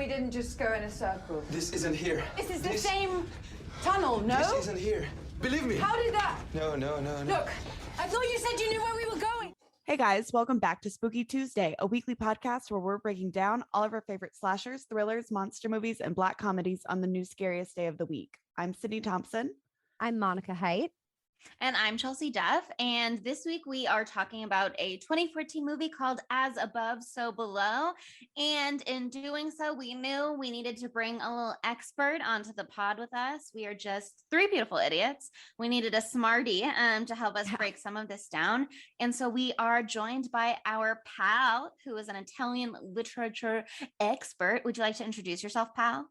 we didn't just go in a circle? This isn't here. This is the same tunnel, no? This isn't here. Believe me. How did that? No. Look, I thought you said you knew where we were going. Hey guys, welcome back to Spooky Tuesday, a weekly podcast where we're breaking down all of our favorite slashers, thrillers, monster movies, and black comedies on the new scariest day of the week. I'm Sydney Thompson. I'm Monica Height. And I'm Chelsea Duff. And this week we are talking about a 2014 movie called As Above, So Below. And in doing so, we knew we needed to bring a little expert onto the pod with us. We are just three beautiful idiots. We needed a smarty to help us break some of this down. And so we are joined by our pal, who is an Italian literature expert. Would you like to introduce yourself, pal?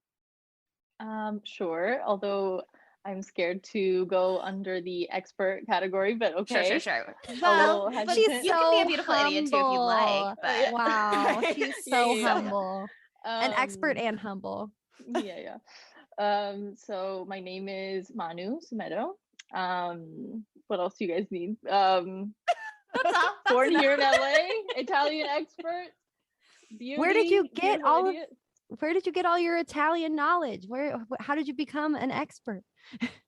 Sure. Although I'm scared to go under the expert category, but okay. Sure. Well, But she's you can be a beautiful idiot too if you like. But... Wow, she's so Yeah. humble. An expert and humble. Yeah. So my name is Manu Sumedo. What else do you guys need? That's all. Born here in LA, Italian expert. Beauty, Where did you get beautiful all of idiot. Where did you get all your Italian knowledge? How did you become an expert?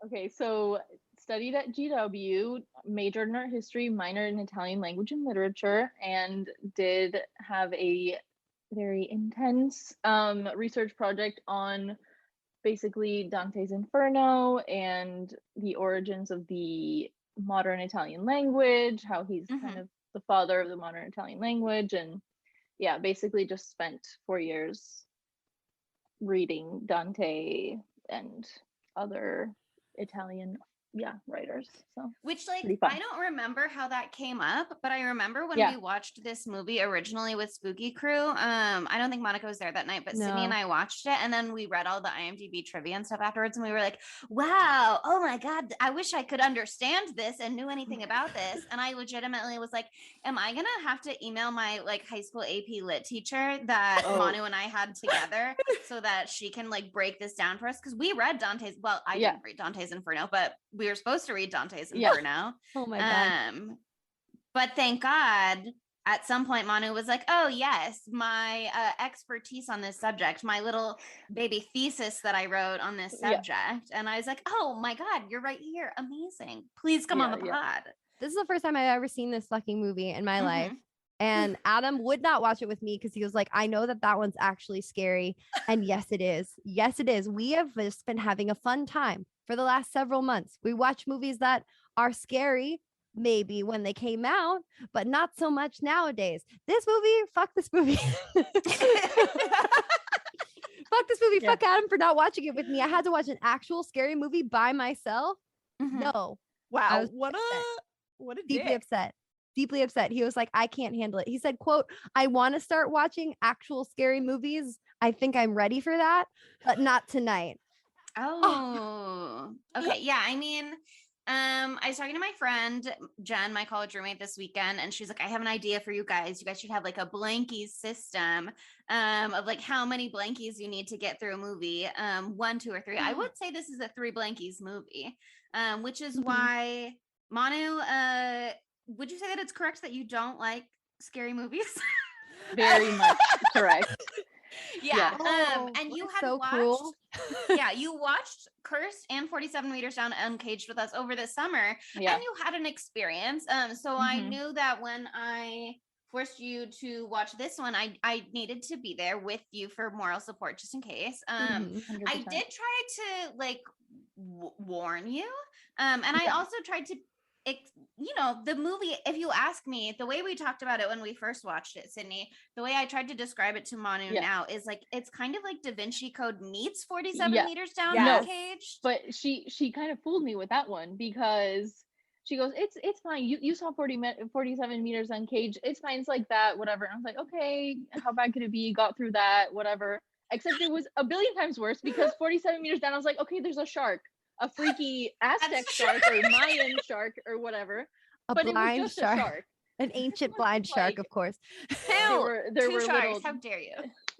Okay, so studied at GW, majored in art history, minored in Italian language and literature, and did have a very intense research project on basically Dante's Inferno and the origins of the modern Italian language, how he's kind of the father of the modern Italian language, and yeah, basically just spent 4 years reading Dante and other Italian writers. So Which, like, pretty fun. I don't remember how that came up, but I remember when we watched this movie originally with Spooky Crew. I don't think Monica was there that night, but Sydney and I watched it, and then we read all the IMDb trivia and stuff afterwards, and we were like, wow, oh my God, I wish I could understand this and knew anything about this. And I legitimately was like, am I gonna have to email my like high school AP lit teacher that Manu and I had together so that she can like break this down for us? Because we read Dante's, well, I didn't read Dante's Inferno, but we were supposed to read Dante's Inferno. Oh my God. But thank God at some point Manu was like, oh yes, my expertise on this subject, my little baby thesis that I wrote on this subject. And I was like, oh my God, you're right here. Amazing. Please come on the pod. This is the first time I've ever seen this fucking movie in my life. And Adam would not watch it with me because he was like, I know that one's actually scary. And yes, it is. Yes, it is. We have just been having a fun time for the last several months. We watch movies that are scary, maybe when they came out, but not so much nowadays. This movie, fuck this movie. Fuck this movie. Fuck Adam for not watching it with me. I had to watch an actual scary movie by myself. No. Wow. What a deeply upset. He was like, I can't handle it. He said, quote, I want to start watching actual scary movies. I think I'm ready for that, but not tonight. Oh, okay. Yeah. I mean, I was talking to my friend Jen, my college roommate, this weekend, and she's like, I have an idea for you guys. You guys should have like a blankies system of like how many blankies you need to get through a movie. 1, 2, or 3. I would say this is a 3 blankies movie, which is why Manu, would you say that it's correct that you don't like scary movies? Very much correct. Yeah. And you had so watched, cruel. You watched Cursed and 47 Meters Down Uncaged with us over the summer, and you had an experience. So I knew that when I forced you to watch this one, I needed to be there with you for moral support just in case. I did try to like warn you. And I also tried to the movie, if you ask me, the way we talked about it when we first watched it, Sydney, the way I tried to describe it to Manu now is like, it's kind of like Da Vinci Code meets 47 Meters Down Uncaged. But she kind of fooled me with that one because she goes, it's fine. You saw 47 Meters Uncaged. It's fine. It's like that, whatever. And I was like, okay, how bad could it be? Got through that, whatever. Except it was a billion times worse because 47 Meters Down, I was like, okay, there's a shark. A freaky Aztec shark or Mayan shark or whatever. But blind it was just shark. A shark. An ancient blind shark, of course. There were sharks. Little, how dare you?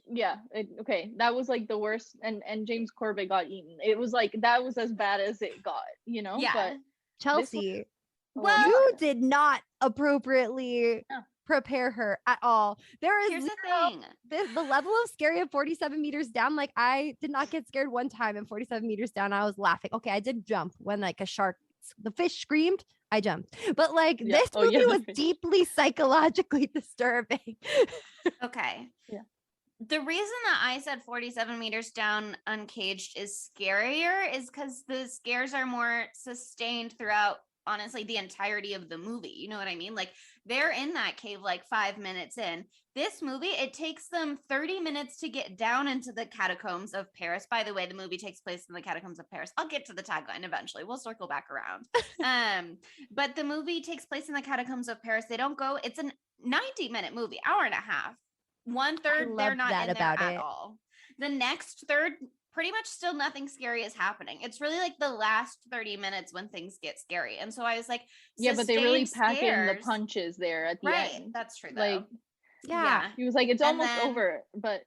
Yeah. Okay. That was like the worst. And James Corbett got eaten. It was like, that was as bad as it got, Yeah. But Chelsea, Well, you did not appropriately prepare her at all. There is Here's the zero- thing. the level of scary of 47 meters down. Like I did not get scared one time, and 47 meters down, I was laughing. Okay, I did jump when like the fish screamed. I jumped, but like this movie was deeply psychologically disturbing. Okay. Yeah. The reason that I said 47 meters down Uncaged is scarier is because the scares are more sustained throughout, honestly, the entirety of the movie. You know what I mean? Like they're in that cave like 5 minutes in. This movie, it takes them 30 minutes to get down into the catacombs of Paris. By the way, the movie takes place in the catacombs of Paris. I'll get to the tagline eventually. We'll circle back around. But the movie takes place in the catacombs of Paris. They don't go, it's a 90-minute movie, hour and a half. 1/3, they're not in there at all. The next third, pretty much still nothing scary is happening. It's really like the last 30 minutes when things get scary. And so I was like, yeah, but they really pack in the scares. punches there at the Right, end. that's true though. Like, Yeah. he was like, it's And almost then- over, but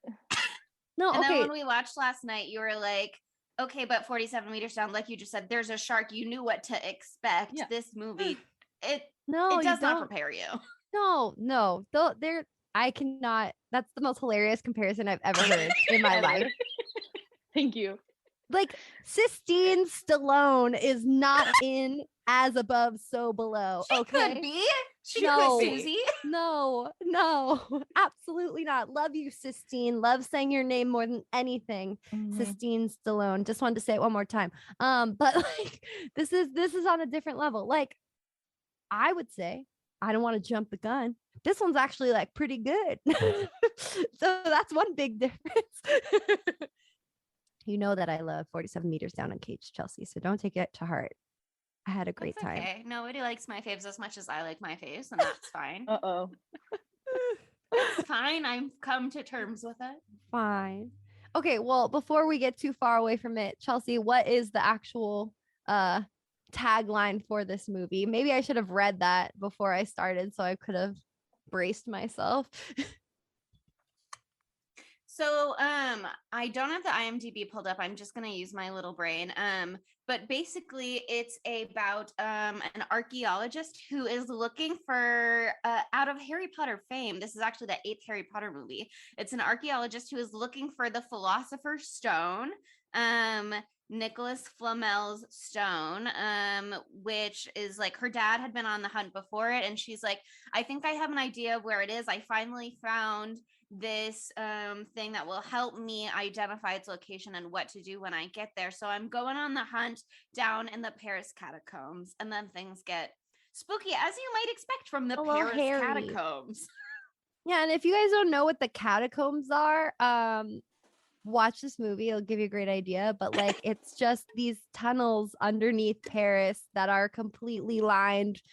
No, And then okay. when we watched last night, you were like, okay, but 47 meters down, like you just said, there's a shark. You knew what to expect. Yeah. This movie, it No, does you not don't. prepare you. No. They're I cannot. That's the most hilarious comparison I've ever heard in my life. thank you. Like Sistine Stallone is not in As Above, So Below. She Okay. could be. She No. could, Susie. No, absolutely not. Love you, Sistine. Love saying your name more than anything. Sistine Stallone. Just wanted to say it one more time. But like this is on a different level. Like I would say, I don't want to jump the gun. This one's actually like pretty good. So that's one big difference. You know that I love 47 meters down Uncaged, Chelsea. So don't take it to heart. I had a great That's time. okay. Nobody likes my faves as much as I like my faves, and that's fine. Uh-oh. It's fine. I've come to terms with it. Fine. Okay, well, before we get too far away from it, Chelsea, what is the actual tagline for this movie? Maybe I should have read that before I started so I could have braced myself. So I don't have the IMDb pulled up. I'm just gonna use my little brain. But basically it's about an archaeologist who is looking for out of Harry Potter fame. This is actually the 8th Harry Potter movie. It's an archaeologist who is looking for the Philosopher's Stone. Nicholas Flamel's stone, which is like her dad had been on the hunt before it, and she's like, I think I have an idea of where it is. I finally found this thing that will help me identify its location and what to do when I get there. So I'm going on the hunt down in the Paris catacombs, and then things get spooky, as you might expect from the Paris catacombs. Yeah, and if you guys don't know what the catacombs are, watch this movie. It'll give you a great idea. But like, it's just these tunnels underneath Paris that are completely lined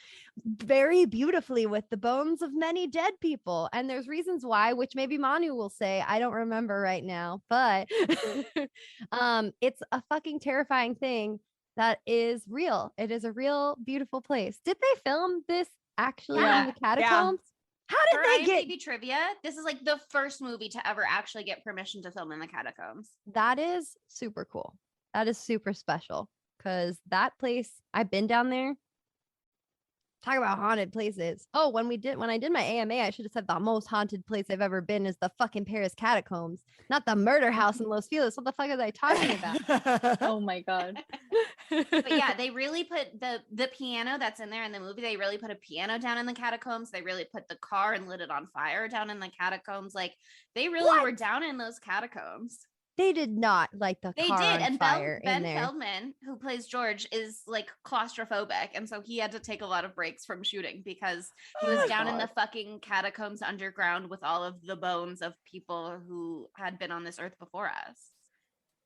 very beautifully with the bones of many dead people. And there's reasons why, which maybe Manu will say, I don't remember right now, but it's a fucking terrifying thing that is real. It is a real beautiful place. Did they film this actually in the catacombs? How did they get IMDb trivia? This is like the first movie to ever actually get permission to film in the catacombs. That is super cool. That is super special because that place, I've been down there. Talk about haunted places. Oh, when I did my AMA, I should have said the most haunted place I've ever been is the fucking Paris catacombs, not the murder house in Los Feliz. What the fuck was I talking about? Oh my God. But yeah, they really put the piano that's in there in the movie. They really put a piano down in the catacombs. They really put the car and lit it on fire down in the catacombs. Like they really were down in those catacombs. They did not light the They car did, on and fire Ben in there. Feldman, who plays George, is like claustrophobic, and so he had to take a lot of breaks from shooting because he was down in the fucking catacombs underground with all of the bones of people who had been on this earth before us.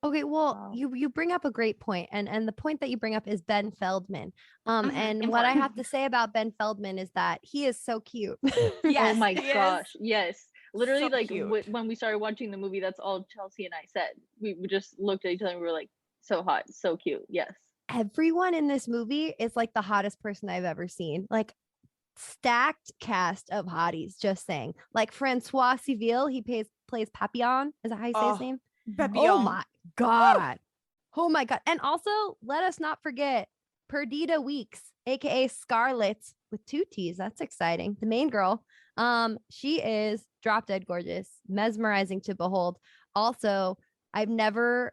Okay, well, Wow. you bring up a great point, and the point that you bring up is Ben Feldman. And what I important. have to say about Ben Feldman is that he is so cute. Oh my he is. gosh. Yes. Literally, So like cute. when we started watching the movie, that's all Chelsea and I said. We just looked at each other and we were like, so hot, so cute. Yes. Everyone in this movie is like the hottest person I've ever seen. Like stacked cast of hotties, just saying. Like Francois Civil, he plays Papillon. Is that how you say his Oh, name? Papillon. Oh my God. Oh my God. And also, let us not forget Perdita Weeks, aka Scarlet with 2 T's. That's exciting. The main girl. She is drop dead gorgeous, mesmerizing to behold. Also, I've never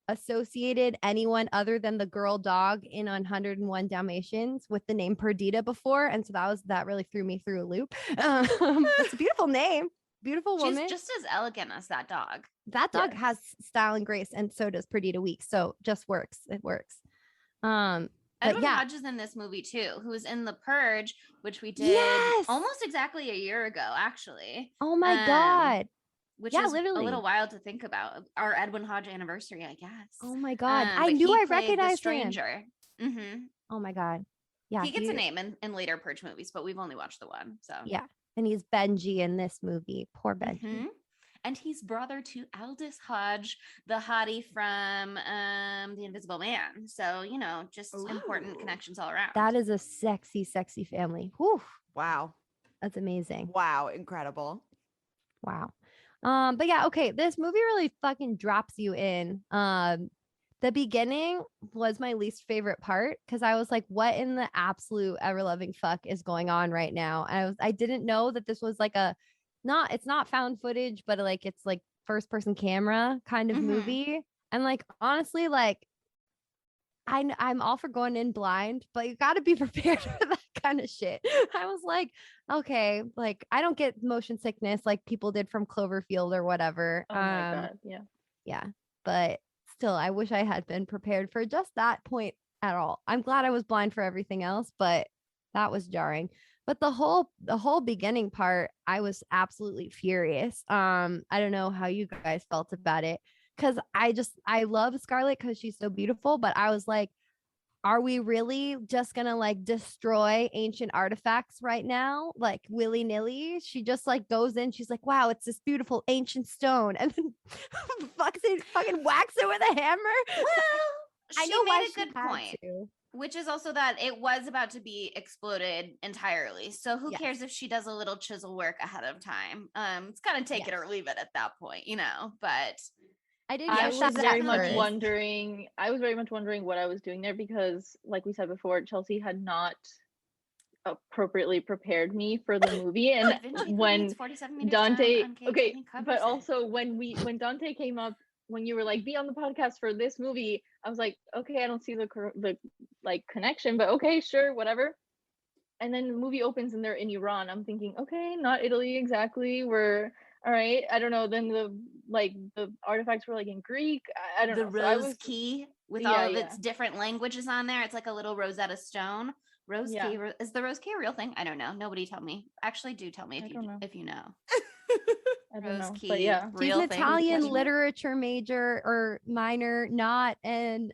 associated anyone other than the girl dog in 101 Dalmatians with the name Perdita before, and so that really threw me through a loop. It's a beautiful name, beautiful woman. She's just as elegant as that dog. That dog has style and grace, and so does Perdita Weeks. So just works. It works. Edwin Hodge is in this movie too, who was in The Purge, which we did almost exactly a year ago, actually. Oh my God. Which is literally a little wild to think about. Our Edwin Hodge anniversary, I guess. Oh my God. I knew I recognized the stranger. Mm-hmm. Oh my God. Yeah. He gets a name in later Purge movies, but we've only watched the one. So yeah. And he's Benji in this movie. Poor Benji. Mm-hmm. And he's brother to Aldous Hodge, the hottie from The Invisible Man. So, just important connections all around. That is a sexy, sexy family. Whew. Wow. That's amazing. Wow. Incredible. Wow. But yeah, okay. This movie really fucking drops you in. The beginning was my least favorite part because I was like, what in the absolute ever loving fuck is going on right now? And I didn't know that this was like it's not found footage, but like it's like first person camera kind of movie. And like honestly, like I'm all for going in blind, but you got to be prepared for that kind of shit. I was like, okay, like I don't get motion sickness like people did from Cloverfield or whatever. Oh my God, yeah. Yeah, but still, I wish I had been prepared for just that point at all. I'm glad I was blind for everything else, but that was jarring. But the whole beginning part, I was absolutely furious. I don't know how you guys felt about it. Because I love Scarlett because she's so beautiful, but I was like, are we really just gonna like destroy ancient artifacts right now, like willy-nilly? She just like goes in, she's like, wow, it's this beautiful ancient stone, and then fucking whacks it with a hammer. Well, I know made a good point, which is also that it was about to be exploded entirely. So who cares if she does a little chisel work ahead of time? It's kind of take it or leave it at that point, but I was very much wondering what I was doing there because, like we said before, Chelsea had not appropriately prepared me for the movie, and when Dante, but also when Dante came up, when you were like, be on the podcast for this movie, I was like, okay, I don't see the like connection, but okay, sure, whatever. And then the movie opens and they're in Iran. I'm thinking, okay, not Italy exactly. We're all right. I don't know. Then the artifacts were like in Greek. I don't know. The rose key with all of its different languages on there. It's like a little Rosetta Stone. Key is the rose key a real thing? I don't know. Nobody tell me. Actually, do tell me if you know. I don't know. Key, but yeah, she's an Italian literature major or minor, not an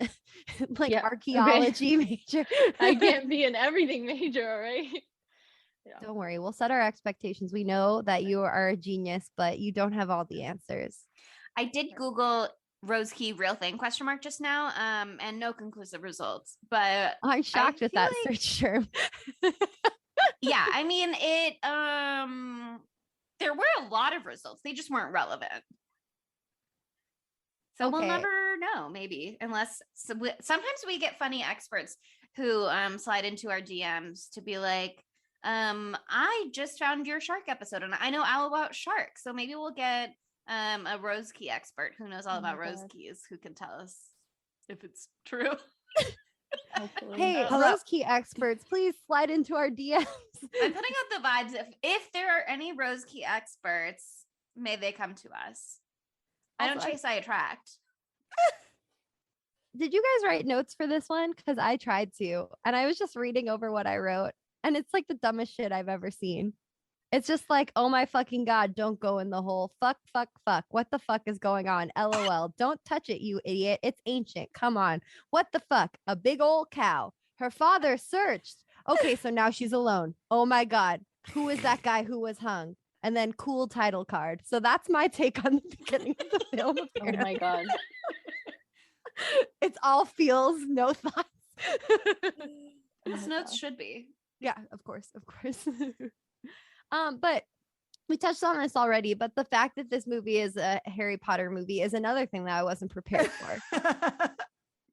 archaeology major. I can't be an everything major, all right? Yeah. Don't worry, we'll set our expectations. We know that you are a genius, but you don't have all the answers. I did Google rose key real thing ? Just now, and no conclusive results. But I'm shocked with that search term. Yeah, I mean it. There were a lot of results. They just weren't relevant. So we'll never know, maybe, unless sometimes we get funny experts who slide into our DMs to be like, I just found your shark episode and I know all about sharks. So maybe we'll get a rose key expert who knows all about rose keys who can tell us if it's true. Hey, rose key experts, please slide into our DMs. I'm putting out the vibes. If there are any rose key experts, may they come to us. I don't chase, I attract. Did you guys write notes for this one? Because I tried to, and I was just reading over what I wrote, and it's like the dumbest shit I've ever seen. It's just like, oh my fucking God, don't go in the hole. Fuck. What the fuck is going on? LOL. Don't touch it, you idiot. It's ancient. Come on. What the fuck? A big old cow. Her father searched. Okay, so now she's alone. Oh my God. Who is that guy who was hung? And then cool title card. So that's my take on the beginning of the film. Apparently. Oh my God. It's all feels, no thoughts. As notes should be. Yeah, of course. But we touched on this already, but the fact that this movie is a Harry Potter movie is another thing that I wasn't prepared for.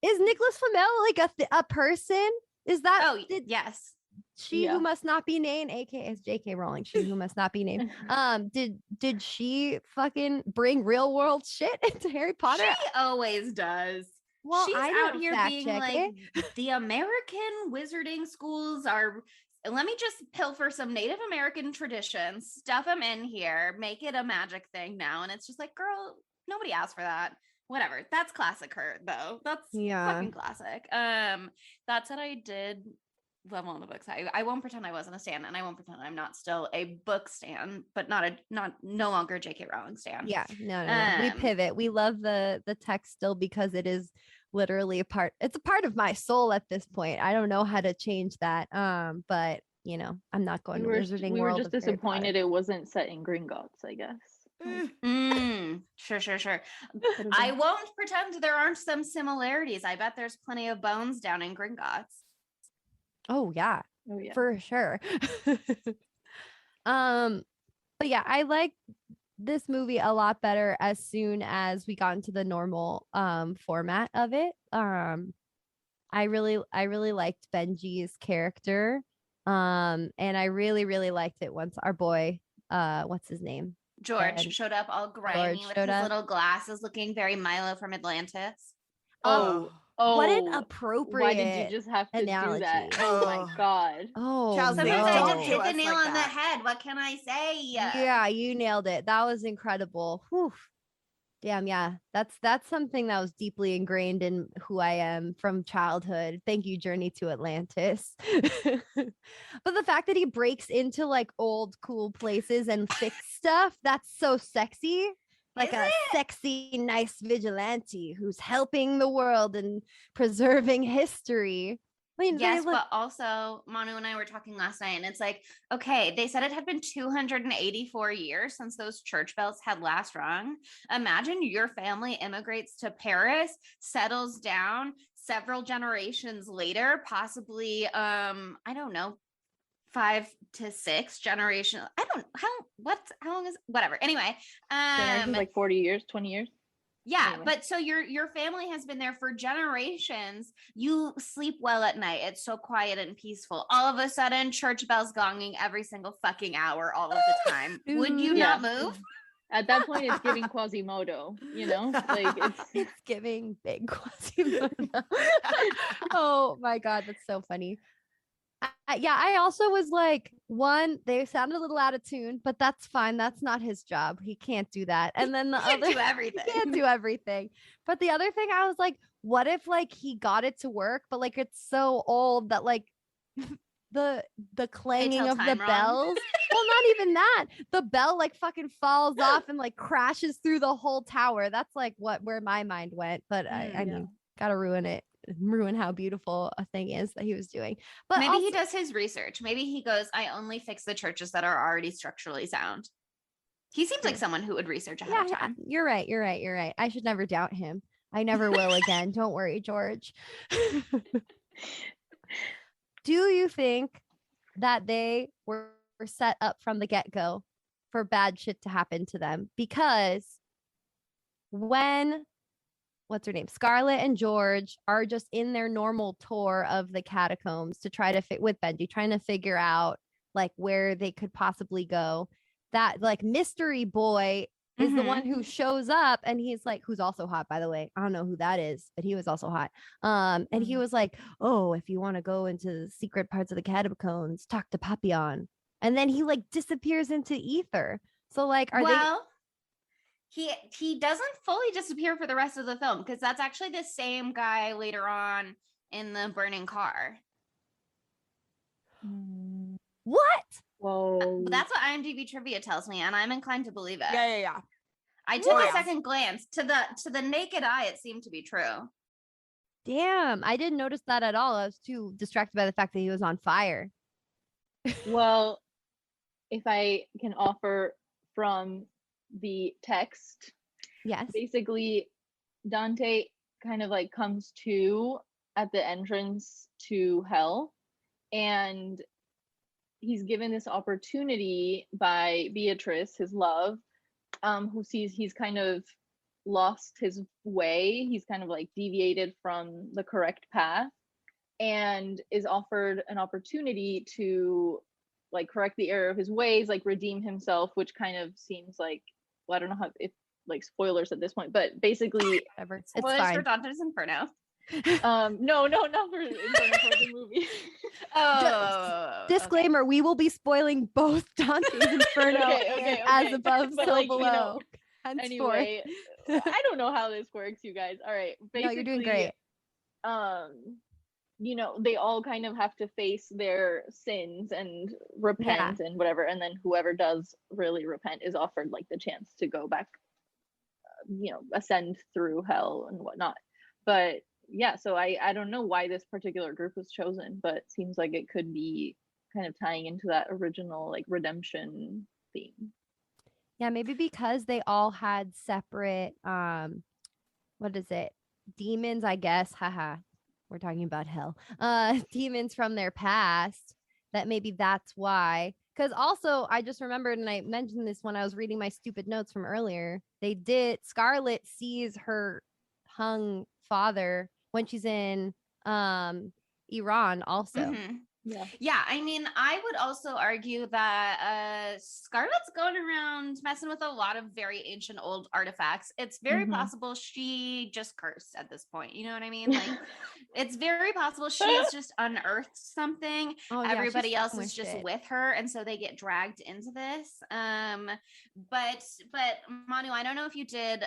Is Nicholas Flamel like a person? Is that? Oh, yes. She who must not be named, aka it's J.K. Rowling, she who must not be named. Did she fucking bring real world shit into Harry Potter? She always does. Well, she's I out didn't here fact being check like, it. the American wizarding schools are. Let me just pilfer some Native American traditions, stuff them in here, make it a magic thing now, and it's just like, girl, nobody asked for that. Whatever. That's classic her though. That's fucking classic. That's what I did. Love all the books. I won't pretend I wasn't a stan, and I won't pretend I'm not still a book stan, but no longer a J.K. Rowling stan. Yeah, no. We pivot. We love the text still because it is literally it's a part of my soul at this point. I don't know how to change that. But I'm not going to Wizarding we World. were just disappointed it wasn't set in Gringotts, I guess. Sure. I won't pretend there aren't some similarities. I bet there's plenty of bones down in Gringotts. Oh yeah, for sure. But yeah, I like this movie a lot better as soon as we got into the normal format of it. I really liked Benji's character. And I really liked it once our boy, what's his name? George showed up all grimy with his little glasses, looking very Milo from Atlantis. Oh, what an appropriate why did you just have to analogy. do that? Oh my god. Oh, Chelsea, no. I just hit the nail on the head. What can I say? Yeah, you nailed it. That was incredible. Whew. Damn, yeah. That's something that was deeply ingrained in who I am from childhood. Thank you, Journey to Atlantis. But the fact that he breaks into like old cool places and fix stuff, that's so sexy. Like a sexy, nice vigilante who's helping the world and preserving history. I mean, yes, but also Manu and I were talking last night, and it's like, okay, they said it had been 284 years since those church bells had last rung. Imagine your family immigrates to Paris, settles down several generations later, possibly, I don't know, 5 to 6 generations. I don't how long is whatever. Anyway, like 40 years, 20 years. Yeah, anyway. But so your family has been there for generations. You sleep well at night. It's so quiet and peaceful. All of a sudden, church bells gonging every single fucking hour, all of the time. Would you not move? At that point, it's giving Quasimodo. Like it's giving big Quasimodo. Oh my god, that's so funny. I also was like, they sounded a little out of tune, but that's fine. That's not his job. He can't do that. And then the other, do everything. He can't do everything. But the other thing, I was like, what if like he got it to work, but like it's so old that like the clanging of the bells. Well, not even that. The bell like fucking falls off and like crashes through the whole tower. That's like where my mind went. But I mean, gotta ruin how beautiful a thing is that he was doing. But maybe he does his research. Maybe he goes, I only fix the churches that are already structurally sound. He seems like someone who would research ahead of time. You're right. I should never doubt him. I never will again. Don't worry, George. Do you think that they were set up from the get-go for bad shit to happen to them? Because when what's her name? Scarlett and George are just in their normal tour of the catacombs to try to fit with Benji, trying to figure out like where they could possibly go. That like mystery boy is the one who shows up, and he's like, who's also hot, by the way. I don't know who that is, but he was also hot. And he was like, oh, if you want to go into the secret parts of the catacombs, talk to Papillon. And then he like disappears into ether. So like, he doesn't fully disappear for the rest of the film, because that's actually the same guy later on in the burning car. What? Whoa. That's what IMDb trivia tells me, and I'm inclined to believe it. Yeah. I took a second glance. To the naked eye, it seemed to be true. Damn, I didn't notice that at all. I was too distracted by the fact that he was on fire. Well, if I can offer from the text, yes, basically Dante kind of like comes to at the entrance to hell, and he's given this opportunity by Beatrice, his love, who sees he's kind of lost his way. He's kind of like deviated from the correct path and is offered an opportunity to like correct the error of his ways, like redeem himself, which kind of seems like, well, I don't know how, if like spoilers at this point, but basically Whatever. It's Spoilers for fine. Dante's Inferno. no, not for Inferno, for the movie. Disclaimer: we will be spoiling both Dante's Inferno Okay, and As okay. Above, But, So like, you Below. know, Henceforth. Anyway, I don't know how this works, you guys. All right, basically, No, you're doing great. You know, they all kind of have to face their sins and repent and whatever, and then whoever does really repent is offered like the chance to go back, you know, ascend through hell and whatnot. But yeah, so I don't know why this particular group was chosen, but it seems like it could be kind of tying into that original like redemption theme. Yeah, maybe because they all had separate what is it? Demons, I guess. Haha. We're talking about hell. Demons from their past. That maybe that's why. Because also, I just remembered, and I mentioned this when I was reading my stupid notes from earlier. Scarlet sees her hung father when she's in Iran also. Mm-hmm. Yeah, I mean, I would also argue that Scarlett's going around messing with a lot of very ancient old artifacts. It's very possible she just cursed at this point. You know what I mean? Like, it's very possible she has just unearthed something. Oh, yeah, Everybody else is sandwiched just it. with her, and so they get dragged into this. But Manu, I don't know if you did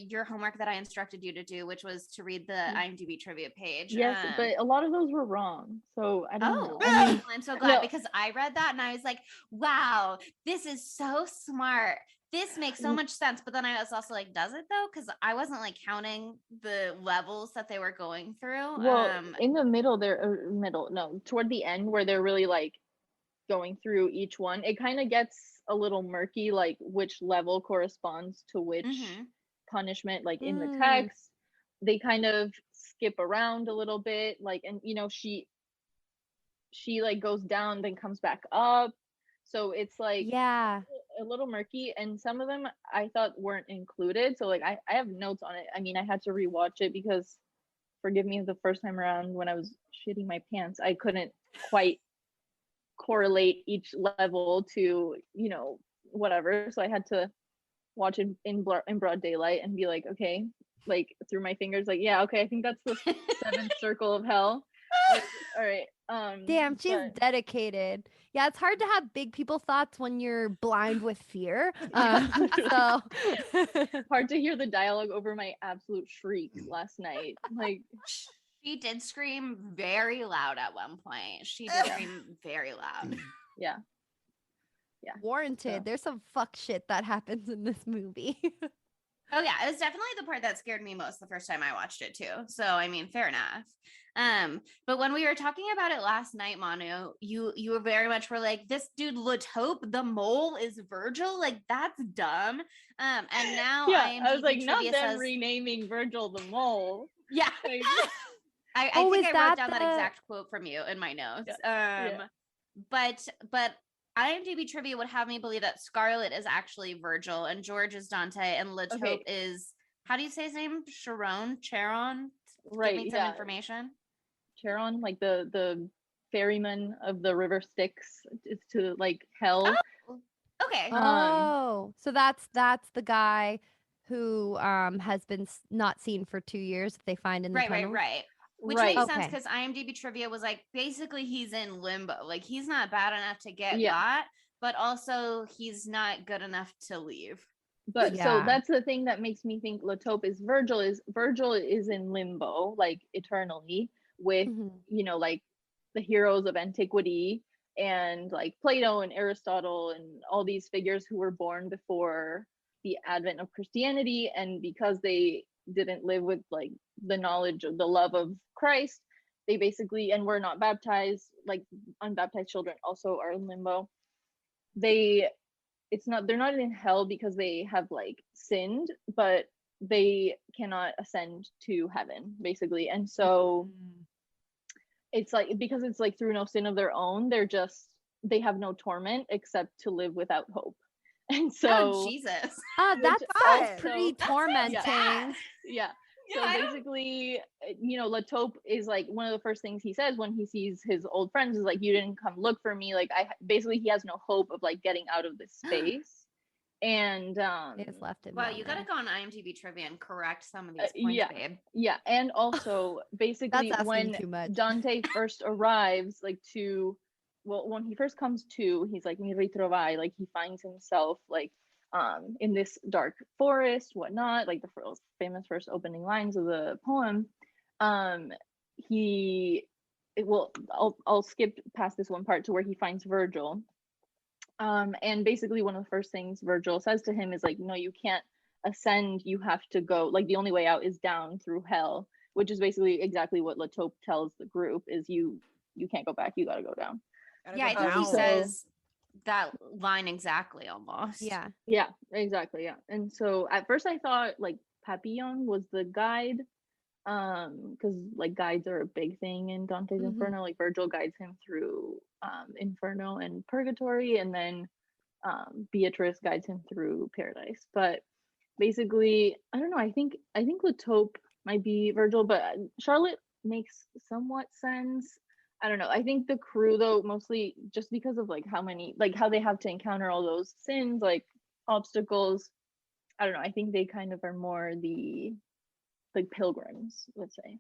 your homework that I instructed you to do, which was to read the IMDb trivia page. yes, but a lot of those were wrong, so I don't know. I mean, I'm so glad no. because I read that and I was like, wow, this is so smart. This makes so much sense. But then I was also like, does it though? Because I wasn't like counting the levels that they were going through. Well, in the middle toward the end where they're really like going through each one, it kind of gets a little murky, like which level corresponds to which punishment. Like in the text, they kind of skip around a little bit, like, and you know, she like goes down then comes back up, so it's like a little murky, and some of them I thought weren't included, so like I have notes on it. I mean, I had to rewatch it because, forgive me, the first time around when I was shitting my pants, I couldn't quite correlate each level to, you know, whatever, so I had to watch it in broad daylight and be like, okay, like through my fingers, like, yeah, okay, I think that's the seventh circle of hell. Like, all right. Damn, she's dedicated. Yeah, it's hard to have big people thoughts when you're blind with fear. So hard to hear the dialogue over my absolute shriek last night. Like, she did scream very loud at one point. She did scream very loud. Yeah. Warranted. So. There's some fuck shit that happens in this movie. Oh yeah, it was definitely the part that scared me most the first time I watched it too. So I mean, fair enough. But when we were talking about it last night, Manu, you were very much were like, this dude Latope, the mole, is Virgil. Like, that's dumb. And now I was like, not them says, renaming Virgil the mole. Yeah. Like, I think I wrote down that exact quote from you in my notes. But IMDb trivia would have me believe that Scarlet is actually Virgil and George is Dante and Latope is, how do you say his name? Charon? Right. Give me some information. Charon, like the ferryman of the river Styx to like hell. Oh, okay. So that's the guy who has been not seen for 2 years that they find in the tunnel. Right. Which makes sense because IMDb trivia was like, basically he's in limbo. Like, he's not bad enough to get got, but also he's not good enough to leave. But so that's the thing that makes me think Latope is Virgil is in limbo, like eternally, with you know, like the heroes of antiquity and like Plato and Aristotle and all these figures who were born before the advent of Christianity, and because they didn't live with like the knowledge of the love of Christ, they basically, and were not baptized, like unbaptized children also are in limbo. They're not in hell because they have like sinned, but they cannot ascend to heaven basically. And so it's like, because it's like through no sin of their own, they have no torment except to live without hope. And so Oh, Jesus. That which sounds also- pretty That sounds tormenting. bad. yeah. Yeah, So I don't- basically, Latope is like one of the first things he says when he sees his old friends is like, you didn't come look for me. Like basically he has no hope of like getting out of this space. And They just left him. Wow, down you gotta there. go on IMDb trivia and correct some of these points, yeah. babe. Yeah, and also basically That's asking when too much. Dante first arrives, like when he first comes to, he's like mi ritrovai, like he finds himself like in this dark forest, whatnot, like the famous first opening lines of the poem. I'll skip past this one part to where he finds Virgil. And basically one of the first things Virgil says to him is like, no, you can't ascend, you have to go, like the only way out is down through hell, which is basically exactly what Latope tells the group is you can't go back, you gotta go down. Yeah, I think he says that line exactly almost. Yeah. Yeah, exactly. Yeah. And so at first I thought like Papillon was the guide, because like guides are a big thing in Dante's Mhm. Inferno. Like Virgil guides him through Inferno and Purgatory, and then Beatrice guides him through Paradise. But basically, I don't know, I think Latope might be Virgil, but Charlotte makes somewhat sense. I don't know. I think the crew though, mostly just because of like how they have to encounter all those sins, like obstacles. I don't know. I think they kind of are more the like pilgrims, let's say.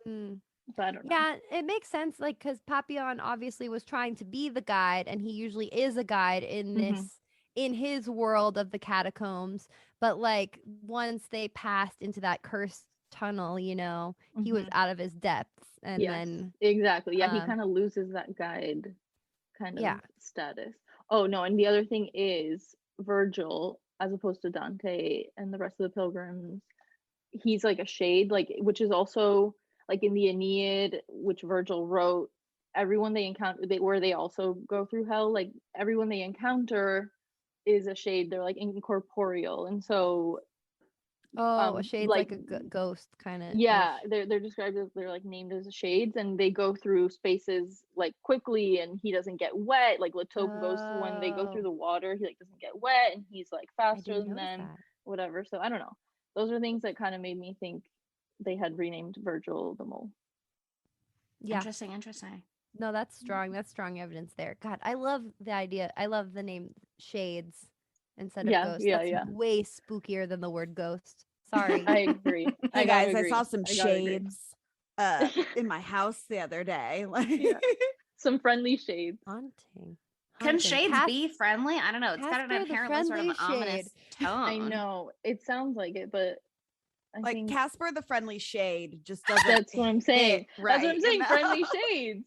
Mm. But I don't know. Yeah, it makes sense. Like, because Papillon obviously was trying to be the guide, and he usually is a guide in this in his world of the catacombs. But like, once they passed into that cursed tunnel, he was out of his depths, and then exactly. Yeah, he kind of loses that guide kind of status. Oh no, and the other thing is Virgil, as opposed to Dante and the rest of the pilgrims, he's like a shade, like, which is also like in the Aeneid, which Virgil wrote, everyone they encounter, where they also go through hell, like everyone they encounter is a shade. They're like incorporeal, and so a shade's like a ghost kind of. Yeah, they're described as, they're like named as shades, and they go through spaces like quickly, and he doesn't get wet. Like Latope goes, when they go through the water, he like doesn't get wet, and he's like faster than them, whatever. So I don't know. Those are things that kind of made me think they had renamed Virgil the mole. Yeah. Interesting. No, that's strong. That's strong evidence there. God, I love the idea. I love the name shades instead of ghost. That's way spookier than the word ghost. Sorry. I agree. Hey guys, I saw some shades in my house the other day. Some friendly shades. Haunting. Can shades be friendly? I don't know. It's got an inherently sort of ominous tone. I know. It sounds like it, but I think Casper the Friendly Shade just doesn't. That's what I'm saying. Right, that's what I'm saying. Friendly shades.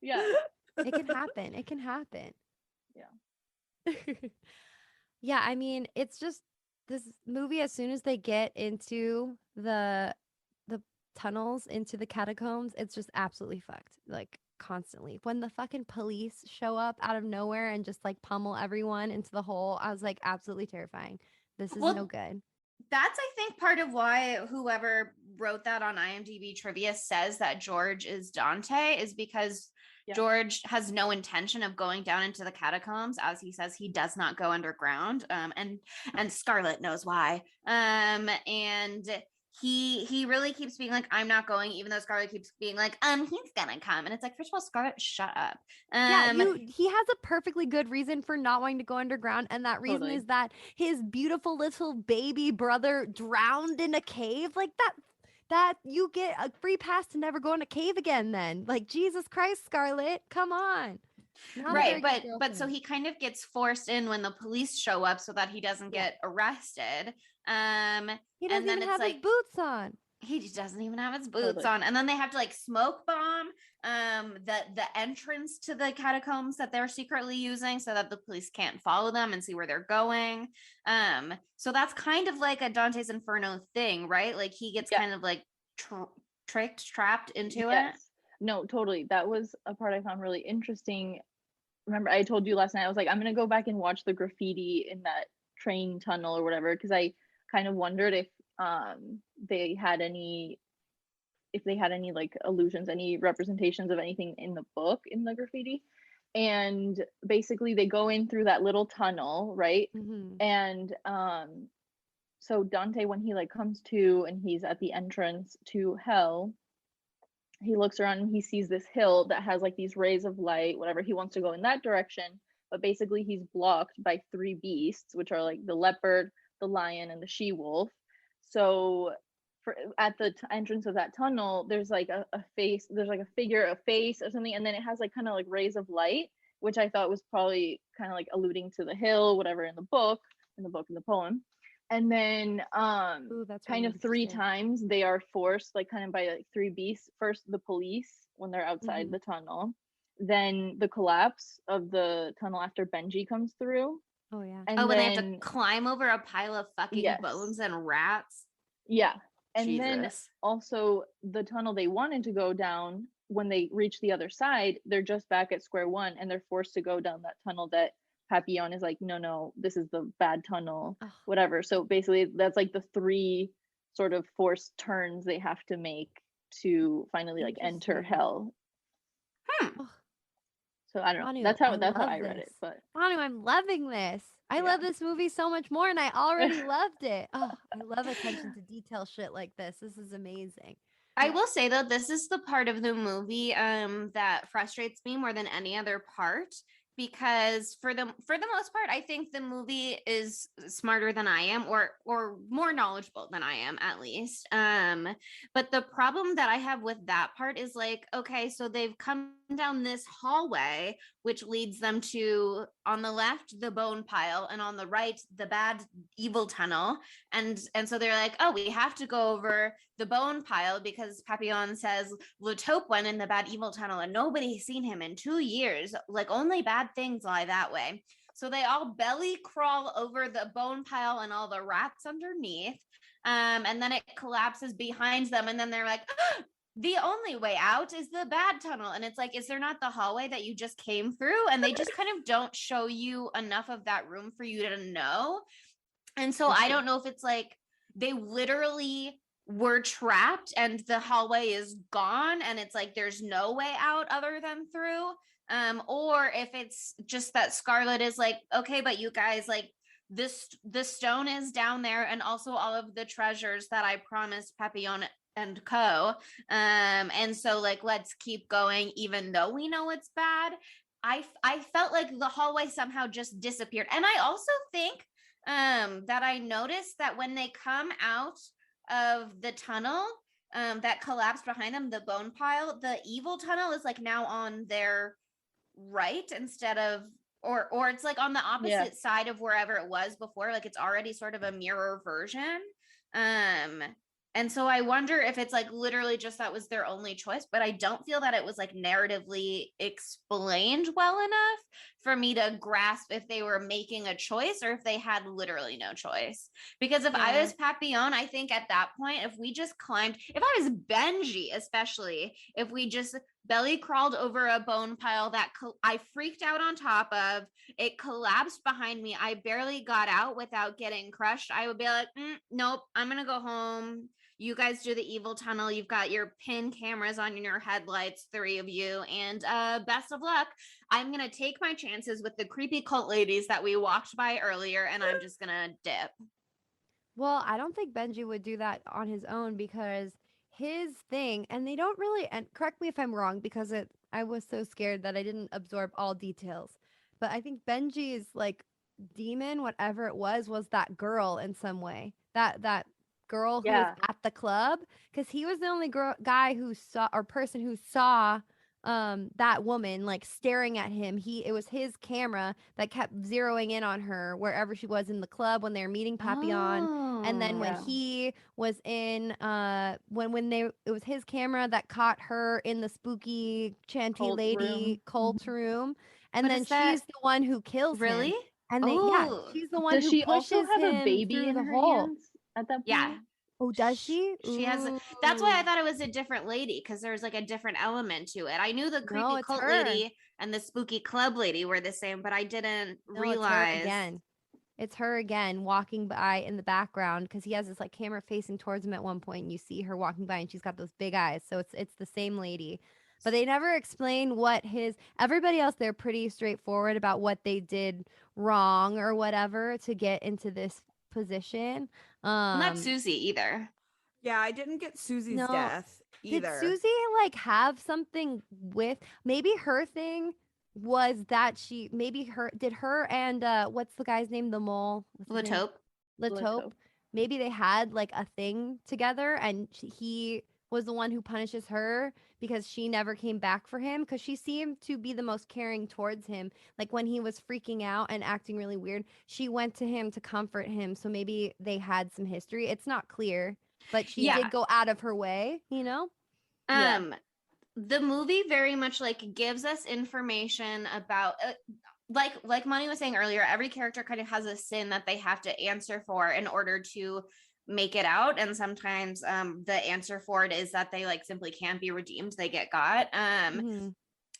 Yeah. It can happen. It can happen. Yeah. Yeah, I mean, it's just this movie, as soon as they get into the tunnels, into the catacombs, it's just absolutely fucked. Like, constantly. When the fucking police show up out of nowhere and just like pummel everyone into the hole, I was like, absolutely terrifying. This is no good. That's, I think, part of why whoever wrote that on IMDb trivia says that George is Dante, is because George has no intention of going down into the catacombs. As he says, he does not go underground. And Scarlett knows why. And he really keeps being like, I'm not going, even though Scarlett keeps being like, he's gonna come. And it's like, first of all, Scarlett, shut up. He has a perfectly good reason for not wanting to go underground, and that reason is that his beautiful little baby brother drowned in a cave. Like that you get a free pass to never go in a cave again then. Like, Jesus Christ, Scarlett, come on. Right, but so he kind of gets forced in when the police show up so that he doesn't get arrested. He doesn't even have his boots on. He doesn't even have his boots on. And then they have to like smoke bomb the entrance to the catacombs that they're secretly using so that the police can't follow them and see where they're going. So that's kind of like a Dante's Inferno thing, right? Like he gets kind of like trapped into it. No, totally. That was a part I found really interesting. Remember, I told you last night, I was like, I'm going to go back and watch the graffiti in that train tunnel or whatever, because I kind of wondered if they had any like allusions, any representations of anything in the book, in the graffiti. And basically they go in through that little tunnel, right? Mhm. And so Dante, when he like comes to and he's at the entrance to hell, he looks around and he sees this hill that has like these rays of light, whatever. He wants to go in that direction, but basically he's blocked by three beasts, which are like the leopard, the lion, and the she-wolf. So at the entrance of that tunnel, there's like a face, there's like a figure, a face or something, and then it has like kind of like rays of light, which I thought was probably kind of like alluding to the hill, whatever, in the poem. And then Ooh, that's kind really of three interesting. times they are forced, like kind of by like three beasts. First the police when they're outside Mhm. the tunnel, then the collapse of the tunnel after Benji comes through, Oh yeah. and Oh, when they have to then climb over a pile of fucking yes, bones and rats. yeah, and then Jesus. also the tunnel they wanted to go down, when they reach the other side, they're just back at square one and they're forced to go down that tunnel that Papillon is like, no, this is the bad tunnel, Ugh. whatever. So basically that's like the three sort of forced turns they have to make to finally like enter Interesting. hell. Hmm. Ugh. So I don't know. Manu, That's how I I love read this. it. But Manu, I'm loving this. I Yeah. love this movie so much more, and I already loved it. Oh, I love attention to detail shit like this. This is amazing. I will say though, this is the part of the movie that frustrates me more than any other part, because for the most part, I think the movie is smarter than I am, or more knowledgeable than I am, at least. But the problem that I have with that part is like, okay, so they've come down this hallway, which leads them to, on the left, the bone pile, and on the right, the bad evil tunnel. And so they're like, oh, we have to go over the bone pile because Papillon says Le Taupe went in the bad evil tunnel and nobody's seen him in 2 years. Like, only bad things lie that way. So they all belly crawl over the bone pile and all the rats underneath. And then it collapses behind them. And then they're like, oh, the only way out is the bad tunnel. And it's like, is there not the hallway that you just came through? And they just kind of don't show you enough of that room for you to know. And so I don't know if it's like they literally were trapped and the hallway is gone and it's like there's no way out other than through, or if it's just that Scarlet is like, okay, but you guys, like, the stone is down there and also all of the treasures that I promised Papillon and co, and so like let's keep going even though we know it's bad. I felt like the hallway somehow just disappeared. And I also think that I noticed that when they come out of the tunnel that collapsed behind them, the bone pile, the evil tunnel is like now on their right instead of, or it's like on the opposite side of wherever it was before. Like, it's already sort of a mirror version. And so I wonder if it's like literally just that was their only choice, but I don't feel that it was like narratively explained well enough for me to grasp if they were making a choice or if they had literally no choice. Because if I was Papillon, I think at that point, if we just climbed, if I was Benji, especially, if we just belly crawled over a bone pile that I freaked out on top of, it collapsed behind me, I barely got out without getting crushed, I would be like, nope, I'm gonna go home. You guys do the evil tunnel. You've got your pin cameras on your headlights, 3 of you, and best of luck. I'm gonna take my chances with the creepy cult ladies that we walked by earlier, and I'm just gonna dip. Well, I don't think Benji would do that on his own because his thing, and they don't really, and correct me if I'm wrong because I was so scared that I didn't absorb all details. But I think Benji's like demon, whatever it was that girl in some way. That girl who was at the club, because he was the only guy who saw, or person who saw that woman like staring at him. It was his camera that kept zeroing in on her wherever she was in the club when they were meeting Papillon. And then when he was in it was his camera that caught her in the spooky chanty Cult lady cult room. And But then she's the one who kills really him. And she's the one Does who she also pushes have a him baby through in the her hole. hands at that point? Yeah. Oh, does she? She has that's why I thought it was a different lady, because there's like a different element to it. I knew the creepy cult lady and the spooky club lady were the same, but I didn't realize. It's her again walking by in the background, because he has this like camera facing towards him at one point and you see her walking by and she's got those big eyes. So it's the same lady. but they never explain what everybody else, they're pretty straightforward about what they did wrong or whatever to get into this position. Not Susie either. Yeah, I didn't get Susie's No. death either. Did Susie like have something with, maybe her thing was that did her and what's the guy's name, the mole? What's his name? Latope. Maybe they had like a thing together, and he was the one who punishes her because she never came back for him, because she seemed to be the most caring towards him. Like when he was freaking out and acting really weird, she went to him to comfort him. So maybe they had some history. It's not clear, but she did go out of her way, you know? The movie very much like gives us information about like Money was saying earlier, every character kind of has a sin that they have to answer for in order to make it out, and sometimes the answer for it is that they like simply can't be redeemed, they get got.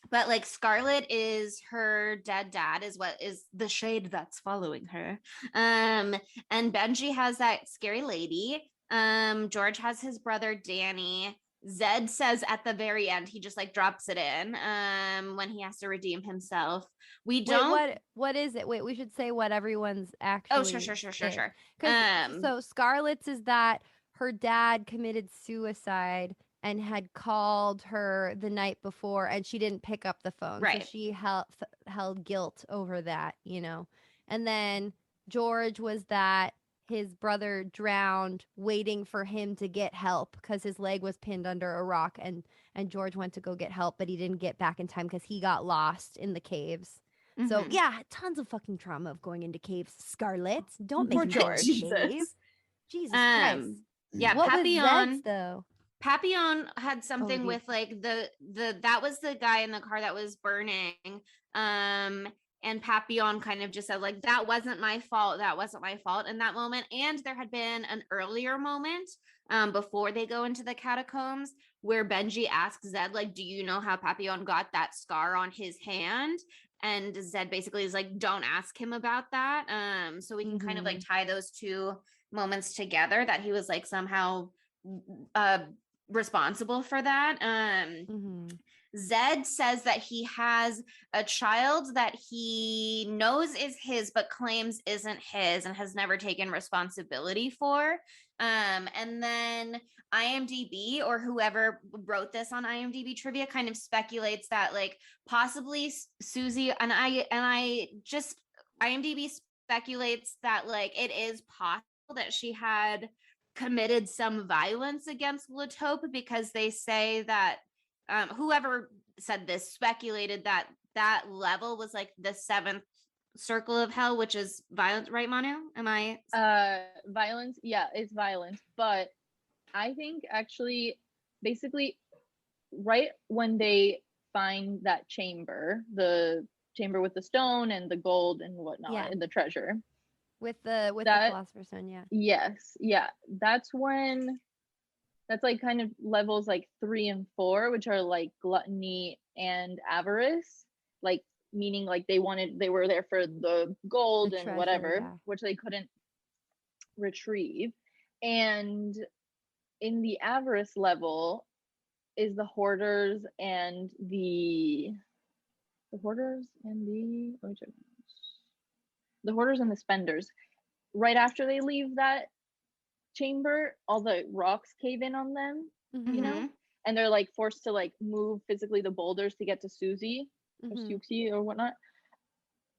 But like Scarlet is her dead dad, is what is the shade that's following her. And Benji has that scary lady. George has his brother Danny. Zed says at the very end, he just like drops it in when he has to redeem himself. We don't. Wait, what is it? Wait, we should say what everyone's actually. Oh, sure. So Scarlett's is that her dad committed suicide and had called her the night before, and she didn't pick up the phone. Right. So she held guilt over that, you know. And then George was that his brother drowned waiting for him to get help because his leg was pinned under a rock, and George went to go get help, but he didn't get back in time because he got lost in the caves. So yeah, tons of fucking trauma of going into caves. Scarlett, don't make me George. Jesus Christ. Yeah, What Papillon was Zed's, though? Papillon had something with like the that was the guy in the car that was burning. And Papillon kind of just said like, that wasn't my fault in that moment. And there had been an earlier moment before they go into the catacombs where Benji asks Zed like, do you know how Papillon got that scar on his hand? And Zed basically is like, don't ask him about that. So we can kind of like tie those two moments together, that he was like somehow responsible for that. Zed says that he has a child that he knows is his but claims isn't his and has never taken responsibility for. And then IMDb, or whoever wrote this on IMDb trivia, kind of speculates that like possibly Susie and I just IMDb speculates that like it is possible that she had committed some violence against Latope, because they say that whoever said this speculated that that level was like the 7th circle of hell, which is violence, right, Manu? Am I violence? Yeah, it's violence. But I think actually, basically, right when they find that chamber, the chamber with the stone and the gold and whatnot, and the treasure. With the Philosopher's Stone, Yes. That's when that's like kind of levels like 3 and 4, which are like gluttony and avarice, like meaning like they were there for the gold and treasure, whatever, which they couldn't retrieve. And in the avarice level is the hoarders and the hoarders and the spenders. Right after they leave that chamber, all the rocks cave in on them, you know, and they're like forced to like move physically the boulders to get to Susie or Suxi or whatnot.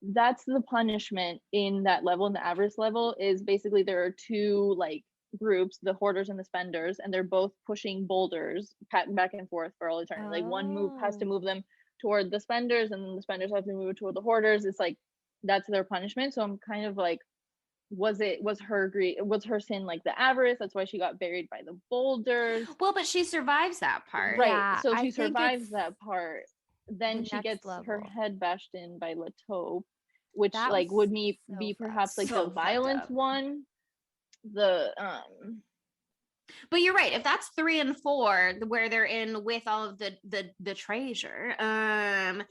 That's the punishment in that level. In the avarice level is basically there are two like groups, the hoarders and the spenders, and they're both pushing boulders back and forth for all eternity. Like one has to move them toward the spenders, and then the spenders have to move toward the hoarders. It's like that's their punishment. So I'm kind of like, was her sin like the avarice? That's why she got buried by the boulders. Well, but she survives that part, right? Yeah, so she survives that part. Then she gets level. her head bashed in by Latope, which that like would be so perhaps like so the violence one. But you're right. If that's 3 and 4, where they're in with all of the treasure, and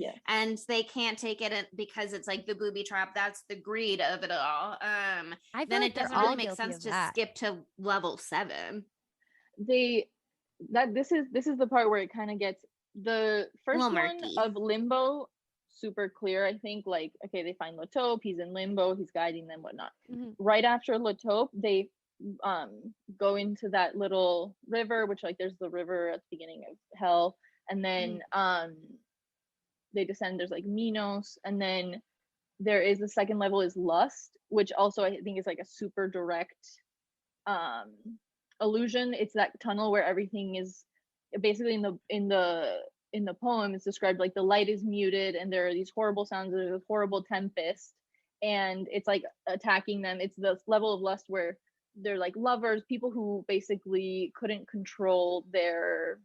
they can't take it because it's like the booby trap. That's the greed of it all. Then it doesn't really make sense to skip to level 7. This is the part where it kind of gets The first little one murky. of Limbo, super clear. I think like, okay, they find Latope, he's in limbo, he's guiding them, whatnot. Right after Latope, they go into that little river, which like there's the river at the beginning of hell, and then they descend, there's like Minos, and then there is the second level is Lust, which also I think is like a super direct illusion. It's that tunnel where everything is basically in the poem it's described like the light is muted and there are these horrible sounds, there's a horrible tempest, and it's like attacking them. It's the level of lust where they're like lovers, people who basically couldn't control their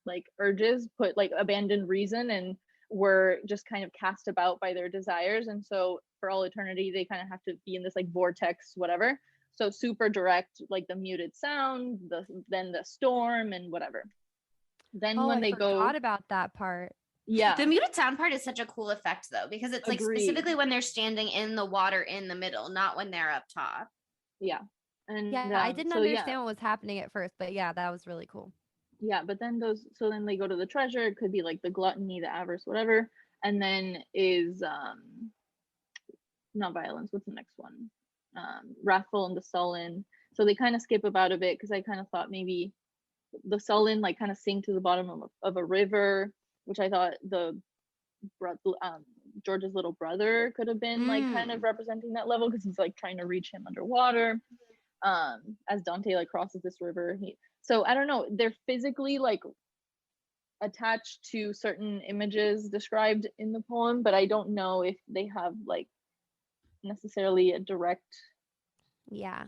like urges, put like abandoned reason, and were just kind of cast about by their desires, and so for all eternity they kind of have to be in this like vortex, whatever. So super direct, like the muted sound, then the storm and whatever. Then when I they forgot go about that part. Yeah, The muted sound part is such a cool effect though, because it's like Agreed. specifically when they're standing in the water in the middle, not when they're up top. yeah. And Yeah, I didn't so understand what was happening at first, but yeah, that was really cool. yeah, but then then they go to the treasure. It could be like the gluttony, the avarice, whatever, and then is not violence, what's the next one? Wrathful and the sullen. So they kind of skip about a bit because I kind of thought maybe the sullen like kind of sink to the bottom of a river, which I thought the George's little brother could have been like kind of representing that level, because he's like trying to reach him underwater as Dante like crosses this river. So I don't know, they're physically like attached to certain images described in the poem, but I don't know if they have like necessarily a direct Yeah.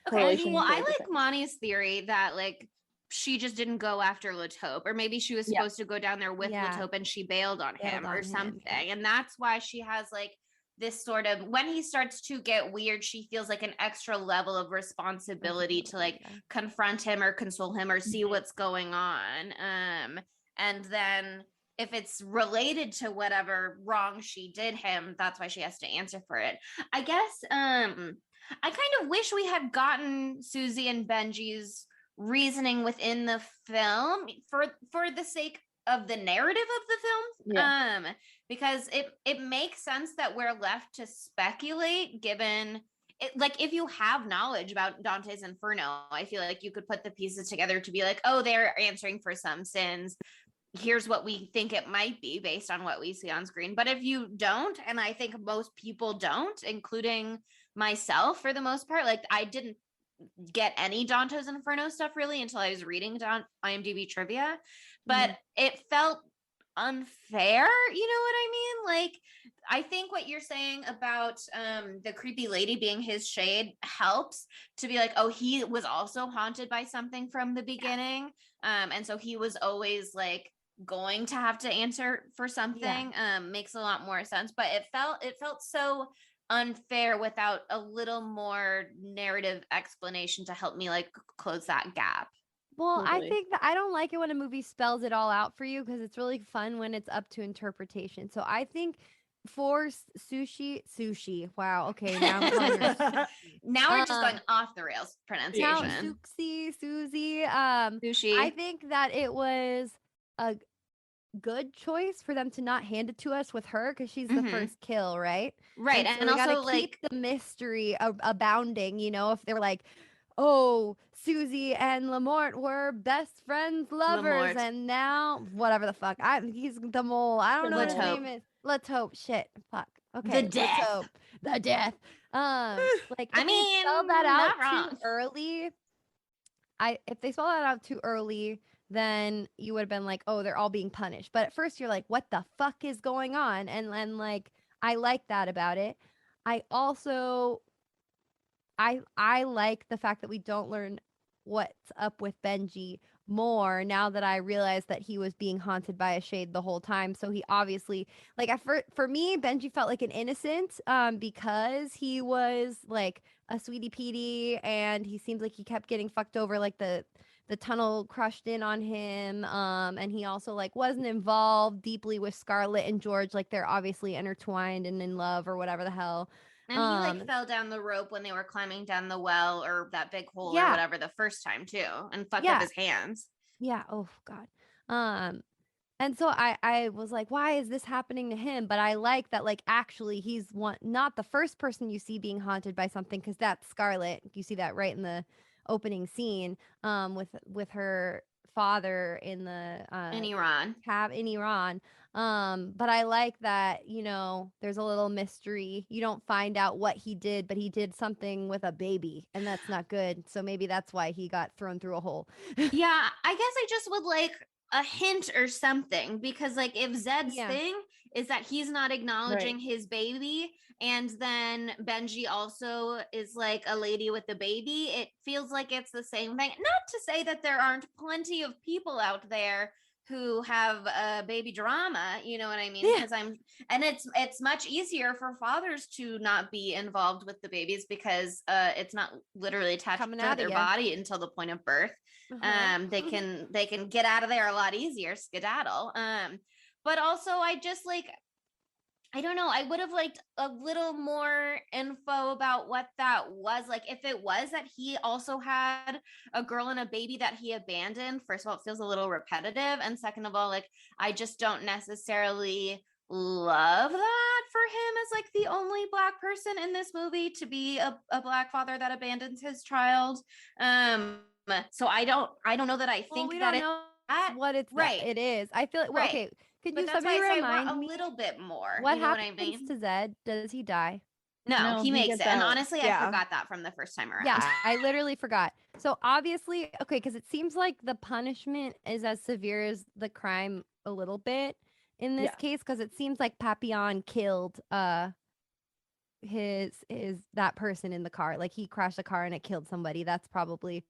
Okay, correlation well, to, I like, the like text. Monty's theory that like she just didn't go after Latope, or maybe she was Yeah. supposed to go down there with Yeah. Latope and she bailed on Bailed him on or him, something. yeah. And that's why she has like this sort of, when he starts to get weird, she feels like an extra level of responsibility to like Yeah. confront him or console him or see what's going on. And then if it's related to whatever wrong she did him, that's why she has to answer for it. I guess I kind of wish we had gotten Susie and Benji's reasoning within the film for the sake of the narrative of the film. Yeah. Because it makes sense that we're left to speculate, given it, like if you have knowledge about Dante's Inferno, I feel like you could put the pieces together to be like, oh, they're answering for some sins. Here's what we think it might be based on what we see on screen. But if you don't, and I think most people don't, including myself for the most part, like I didn't get any Dante's Inferno stuff really until I was reading IMDb trivia, but it felt unfair, you know what I mean? Like I think what you're saying about the creepy lady being his shade helps to be like, oh, he was also haunted by something from the beginning, and so he was always like going to have to answer for something. Makes a lot more sense, but it felt so unfair without a little more narrative explanation to help me like close that gap. Well, Totally. I think that I don't like it when a movie spells it all out for you, because it's really fun when it's up to interpretation. So I think for sushi. Wow. Okay. Now I'm hungry. Now we're just going off the rails Now pronunciation. Susie. Sushi. I think that it was a good choice for them to not hand it to us with her, because she's the first kill, right? Right. So And we gotta also keep the mystery abounding, you know, if they were like, oh, Susie and Lamort were best friends, lovers, Lamort. and now whatever the fuck. He's the mole. I don't know what his Latope. name is. Latope. Shit. Fuck. Okay. The death. Latope. The death. Like I if they mean, spelled that not out wrong. too early, if they spelled that out too early, then you would have been like, oh, they're all being punished. But at first you're like, what the fuck is going on? And like, I like that about it. I also I like the fact that we don't learn what's up with Benji more now that I realized that he was being haunted by a shade the whole time. So he obviously, like, for me, Benji felt like an innocent because he was like a sweetie peatie, and he seems like he kept getting fucked over, like the tunnel crushed in on him, and he also like wasn't involved deeply with Scarlett and George, like they're obviously intertwined and in love or whatever the hell. And he like fell down the rope when they were climbing down the well or that big hole or Yeah. whatever the first time too, and fucked Yeah. up his hands. Yeah. Oh God. And so I was like, why is this happening to him? But I like that, like, actually, he's not the first person you see being haunted by something, because that's Scarlet. You see that right in the opening scene, with her father in the In Iran. in Iran. But I like that, there's a little mystery. You don't find out what he did, but he did something with a baby, and that's not good. So maybe that's why he got thrown through a hole. Yeah, I guess I just would like a hint or something, because like if Zed's Yeah. thing is that he's not acknowledging his baby, and then Benji also is like a lady with a baby, it feels like it's the same thing. Not to say that there aren't plenty of people out there who have baby drama, you know what I mean? Yeah. Because it's much easier for fathers to not be involved with the babies, because it's not literally attached Coming to out of their ya. body until the point of birth. They can get out of there a lot easier, skedaddle. But also I just like, I don't know, I would have liked a little more info about what that was. Like if it was that he also had a girl and a baby that he abandoned, first of all, it feels a little repetitive. And second of all, like I just don't necessarily love that for him as like the only Black person in this movie to be a Black father that abandons his child. So I don't know that I think we that don't know that what it is. I feel like, well, Right. okay, could But you that's why somebody I say remind want a me little bit more. what You know what I happens mean? to Zed? Does he die? No, No, he he makes gets it. And out. honestly, I forgot that from the first time around. Yeah, I literally forgot. So obviously, okay, because it seems like the punishment is as severe as the crime a little bit in this case, because it seems like Papillon killed his that person in the car. Like he crashed a car and it killed somebody. That's probably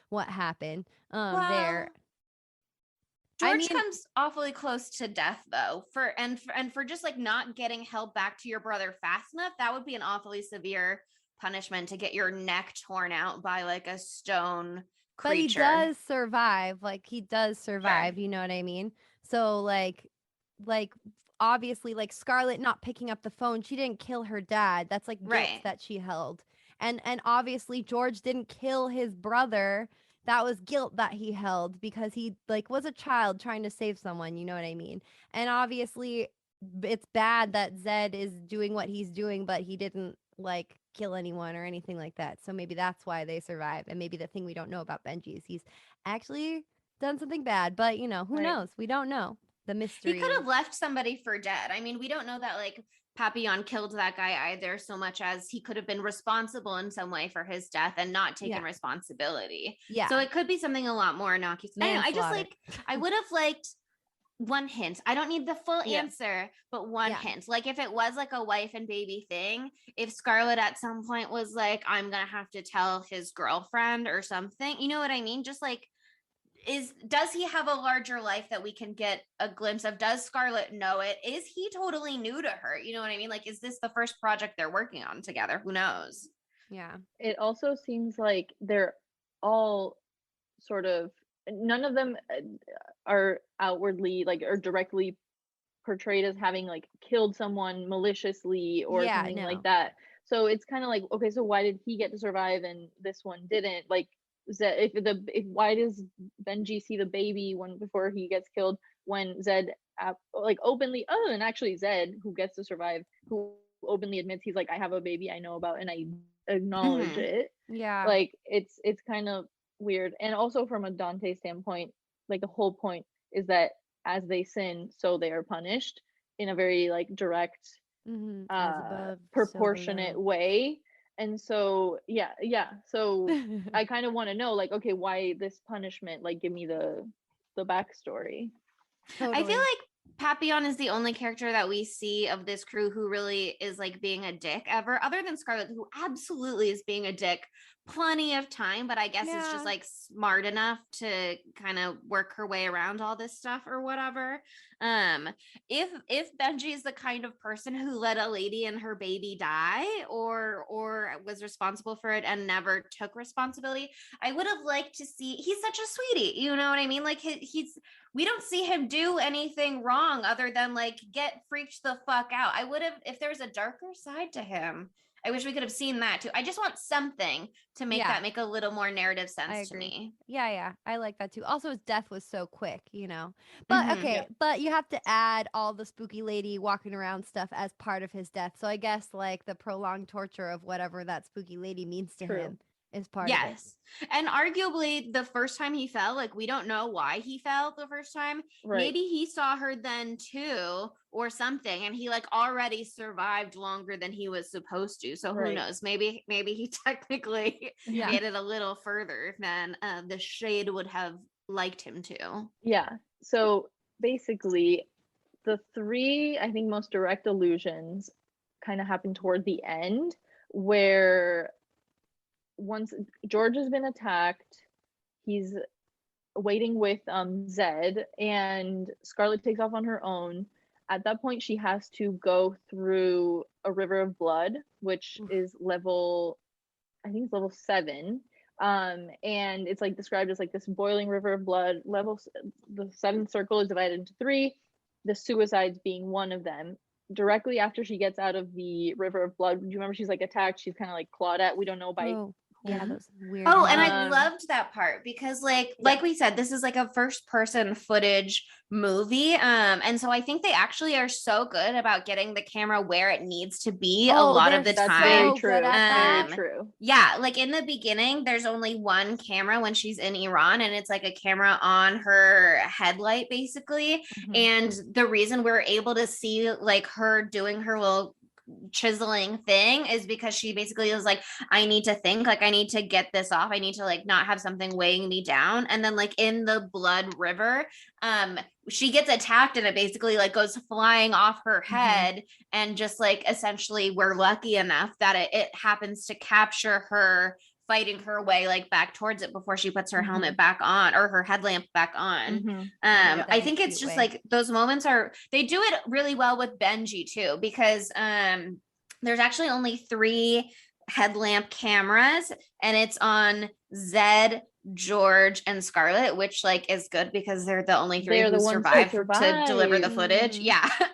what happened there. George comes awfully close to death though, for just like not getting held back to your brother fast enough. That would be an awfully severe punishment, to get your neck torn out by like a stone creature. But he does survive. Like he does survive. Sure. You know what I mean? So like obviously, like Scarlet not picking up the phone, she didn't kill her dad. That's like guilt that she held. And obviously George didn't kill his brother. That was guilt that he held, because he like was a child trying to save someone, you know what I mean? And obviously it's bad that Zed is doing what he's doing, but he didn't like kill anyone or anything like that. So maybe that's why they survive. And maybe the thing we don't know about Benji is he's actually done something bad, but who knows? We don't know. The mystery. He could have left somebody for dead. I mean, we don't know that like Papillon killed that guy either, so much as he could have been responsible in some way for his death and not taken responsibility. Yeah. So it could be something a lot more innocuous. I just like, I would have liked one hint. I don't need the full answer, but one hint. Like if it was like a wife and baby thing, if Scarlet at some point was like, I'm gonna have to tell his girlfriend or something, you know what I mean? Just like, does he have a larger life that we can get a glimpse of? Does Scarlet know it? Is he totally new to her? You know what I mean? Like, is this the first project they're working on together? Who knows? Yeah. It also seems like they're all sort of, none of them are outwardly like or directly portrayed as having like killed someone maliciously or something like that. So it's kind of like, okay, so why did he get to survive and this one didn't? Like, Zed, why does Benji see the baby before he gets killed, when Zed like openly, and actually Zed, who gets to survive, who openly admits he's like, I have a baby I know about and I acknowledge it. Yeah. Like it's kind of weird. And also from a Dante standpoint, like the whole point is that as they sin, so they are punished in a very like direct, above, proportionate way. And so so I kind of want to know, like, okay, why this punishment? Like, give me the backstory. Totally. I feel like Papillon is the only character that we see of this crew who really is like being a dick ever, other than Scarlet, who absolutely is being a dick plenty of time, but I guess is just like smart enough to kind of work her way around all this stuff or whatever. If Benji is the kind of person who let a lady and her baby die or was responsible for it and never took responsibility, I would have liked to see, he's such a sweetie, you know what I mean? Like we don't see him do anything wrong other than like get freaked the fuck out. I would have, if there was a darker side to him, I wish we could have seen that too. I just want something to make that make a little more narrative sense to me. Yeah, I like that too. Also, his death was so quick, But but you have to add all the spooky lady walking around stuff as part of his death. So I guess like the prolonged torture of whatever that spooky lady means to him is part of it. And arguably the first time he fell, like we don't know why he fell the first time. Maybe he saw her then too or something, and he like already survived longer than he was supposed to. So who knows? Maybe he technically made it a little further than the shade would have liked him to. Yeah. So basically the three, I think, most direct allusions kind of happen toward the end, where once George has been attacked, he's waiting with Zed, and Scarlett takes off on her own. At that point, she has to go through a river of blood, which is level 7. And it's like described as like this boiling river of blood. The 7th circle is divided into 3, the suicides being one of them. Directly after she gets out of the river of blood, do you remember she's like attacked? She's kind of like clawed at. We don't know by yeah, those weird. Oh, and I loved that part because like we said, this is like a first person footage movie. And so I think they actually are so good about getting the camera where it needs to be a lot of the time. Very true. Yeah, like in the beginning, there's only one camera when she's in Iran, and it's like a camera on her headlight, basically. And the reason we're able to see like her doing her little chiseling thing is because she basically was like, I need to think, like I need to get this off, I need to like not have something weighing me down. And then like in the blood river, she gets attacked and it basically like goes flying off her head, and just like essentially we're lucky enough that it happens to capture her fighting her way like back towards it before she puts her helmet back on, or her headlamp back on. I think it's just like those moments they do it really well with Benji too, because there's actually only 3 headlamp cameras, and it's on Zed, George, and Scarlett, which like is good because they're the only 3 who survived to deliver the footage.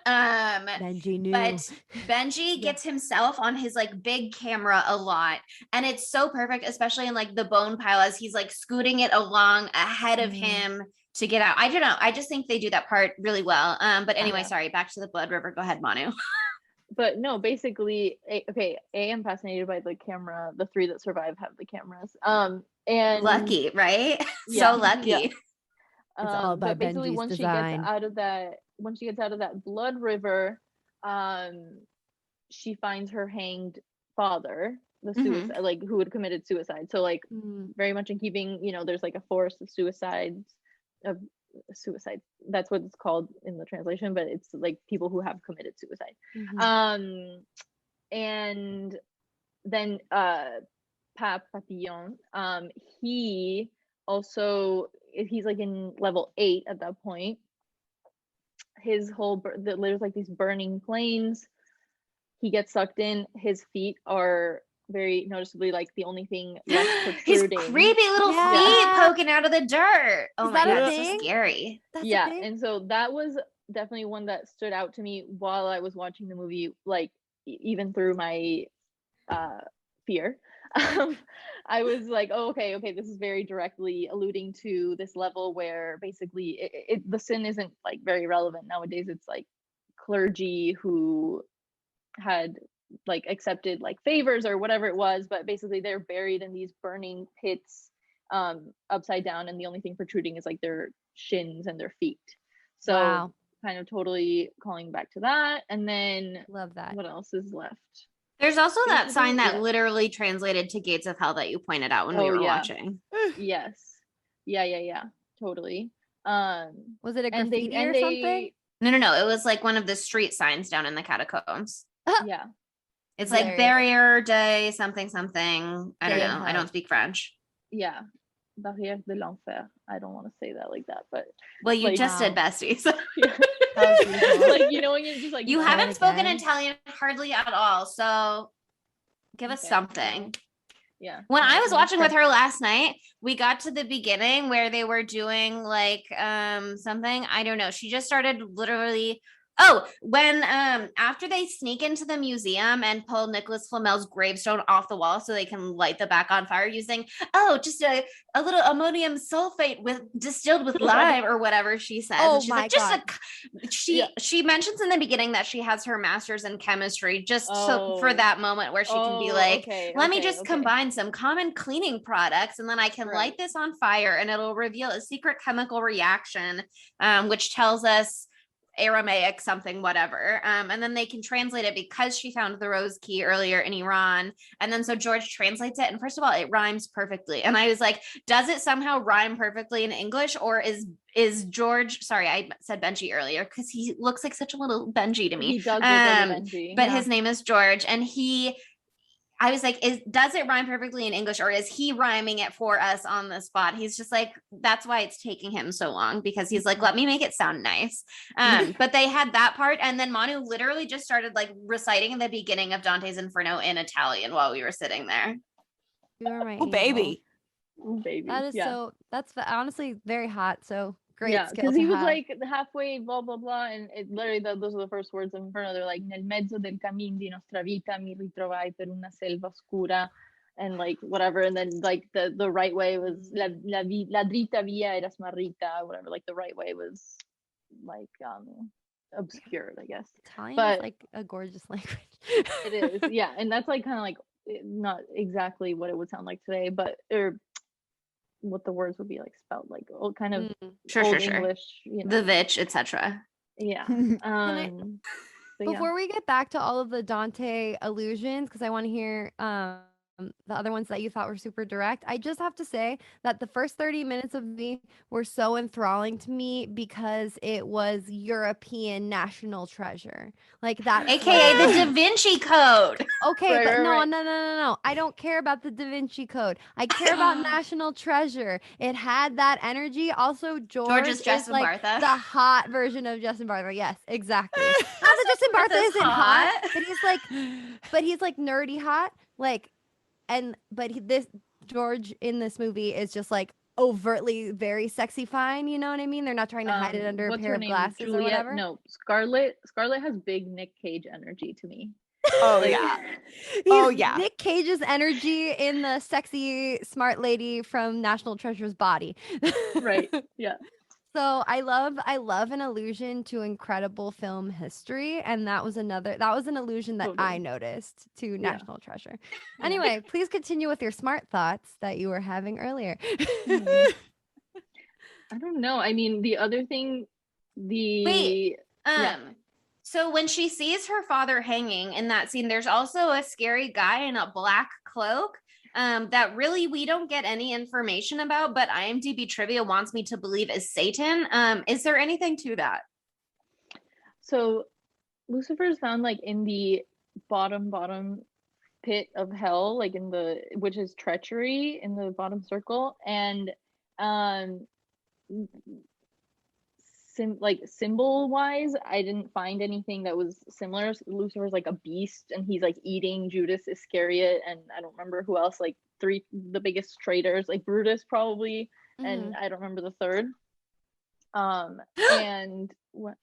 Benji knew. But Benji gets himself on his like big camera a lot, and it's so perfect, especially in like the bone pile as he's like scooting it along ahead of him to get out. I don't know, I just think they do that part really well. But anyway, sorry, back to the blood river. Go ahead, Manu. But no, basically, I'm fascinated by the camera. The 3 that survive have the cameras. And lucky, right? So lucky. It's all by basically Benji's once design. She gets out of that blood river, she finds her hanged father, the suicide, like who had committed suicide. So like very much in keeping, there's like a forest of suicides. That's what it's called in the translation, but it's like people who have committed suicide. And then Papillon, he's like in level 8 at that point. His whole there's like these burning plains. He gets sucked in. His feet are very noticeably like the only thing left protruding. His creepy little feet poking out of the dirt. Oh my god, that's so scary. And so that was definitely one that stood out to me while I was watching the movie, like even through my fear. I was like, oh, okay, this is very directly alluding to this level where basically the sin isn't like very relevant nowadays. It's like clergy who had like accepted like favors or whatever it was, but basically they're buried in these burning pits upside down, and the only thing protruding is like their shins and their feet. So kind of totally calling back to that. And then love that. What else is left? There's also that sign that literally translated to gates of hell that you pointed out when we were watching. Yes. Yeah. Totally. Was it a graffiti or something? No. It was like one of the street signs down in the catacombs. Yeah. It's like Barrier Day something. I don't know. I don't speak French. Yeah. Barrière de l'enfer. I don't want to say that like that, but well, you just did, besties. Like, when you're just like, you haven't spoken Italian hardly at all, so give us something. Yeah. When I was watching with her last night, we got to the beginning where they were doing like something, I don't know, she just started literally Oh, when after they sneak into the museum and pull Nicholas Flamel's gravestone off the wall so they can light the back on fire using just a little ammonium sulfate with distilled with lime or whatever she says. Oh, and she's my like, God. she mentions in the beginning that she has her master's in chemistry just so for that moment where she can be like, let me just combine some common cleaning products and then I can light this on fire and it'll reveal a secret chemical reaction, which tells us Aramaic something whatever, and then they can translate it because she found the rose key earlier in Iran, and then so George translates it, and first of all it rhymes perfectly, and I was like, does it somehow rhyme perfectly in English, or is George, sorry I said Benji earlier because he looks like such a little Benji to me. He does look like a Benji, but his name is George, and I was like, does it rhyme perfectly in English, or is he rhyming it for us on the spot? He's just like, that's why it's taking him so long, because he's like, let me make it sound nice. But they had that part, and then Manu literally just started like reciting the beginning of Dante's Inferno in Italian while we were sitting there. You're right. Oh, baby. Oh, baby. That is that's honestly very hot. So great. Yeah, because he he was like halfway, blah blah blah, and it literally those are the first words of Inferno. They're like, nel mezzo del cammin di nostra vita mi ritrovai per una selva oscura, and like whatever, and then like the right way was la dritta via era smarrita, whatever. Like the right way was like obscured, I guess. Italian but is like a gorgeous language. It is, yeah, and that's like kind of like not exactly what it would sound like today, but what the words would be like spelled, like old kind of old English, you know. The Vitch, etc. Yeah. Before we get back to all of the Dante allusions, because I want to hear the other ones that you thought were super direct, I just have to say that the first 30 minutes of me were so enthralling to me because it was European national treasure, like that, aka the Da Vinci Code. Okay, but no. I don't care about the Da Vinci Code. I care about national treasure. It had that energy. Also, George is Justin like Bartha. the hot version of Justin Bartha. Yes, exactly. Not that Justin Bartha isn't hot, but he's like nerdy hot. Like, this George in this movie is just like overtly very sexy fine. You know what I mean? They're not trying to hide it under a pair of glasses Juliet? Or whatever. No, Scarlett has big Nick Cage energy to me. Oh yeah. Oh yeah. Nick Cage's energy in the sexy smart lady from National Treasure's body. Right. Yeah. So I love an allusion to incredible film history, and that was an allusion that I noticed to National Treasure. Anyway, please continue with your smart thoughts that you were having earlier. I don't know. I mean, the other thing, So when she sees her father hanging in that scene, there's also a scary guy in a black cloak that really we don't get any information about, but IMDb trivia wants me to believe is Satan. Is there anything to that? So Lucifer is found like in the bottom pit of hell, like which is treachery, in the bottom circle, and symbol wise, I didn't find anything that was similar. Lucifer's like a beast, and he's like eating Judas Iscariot, and I don't remember who else, like the biggest traitors, like Brutus probably, and I don't remember the third. And what?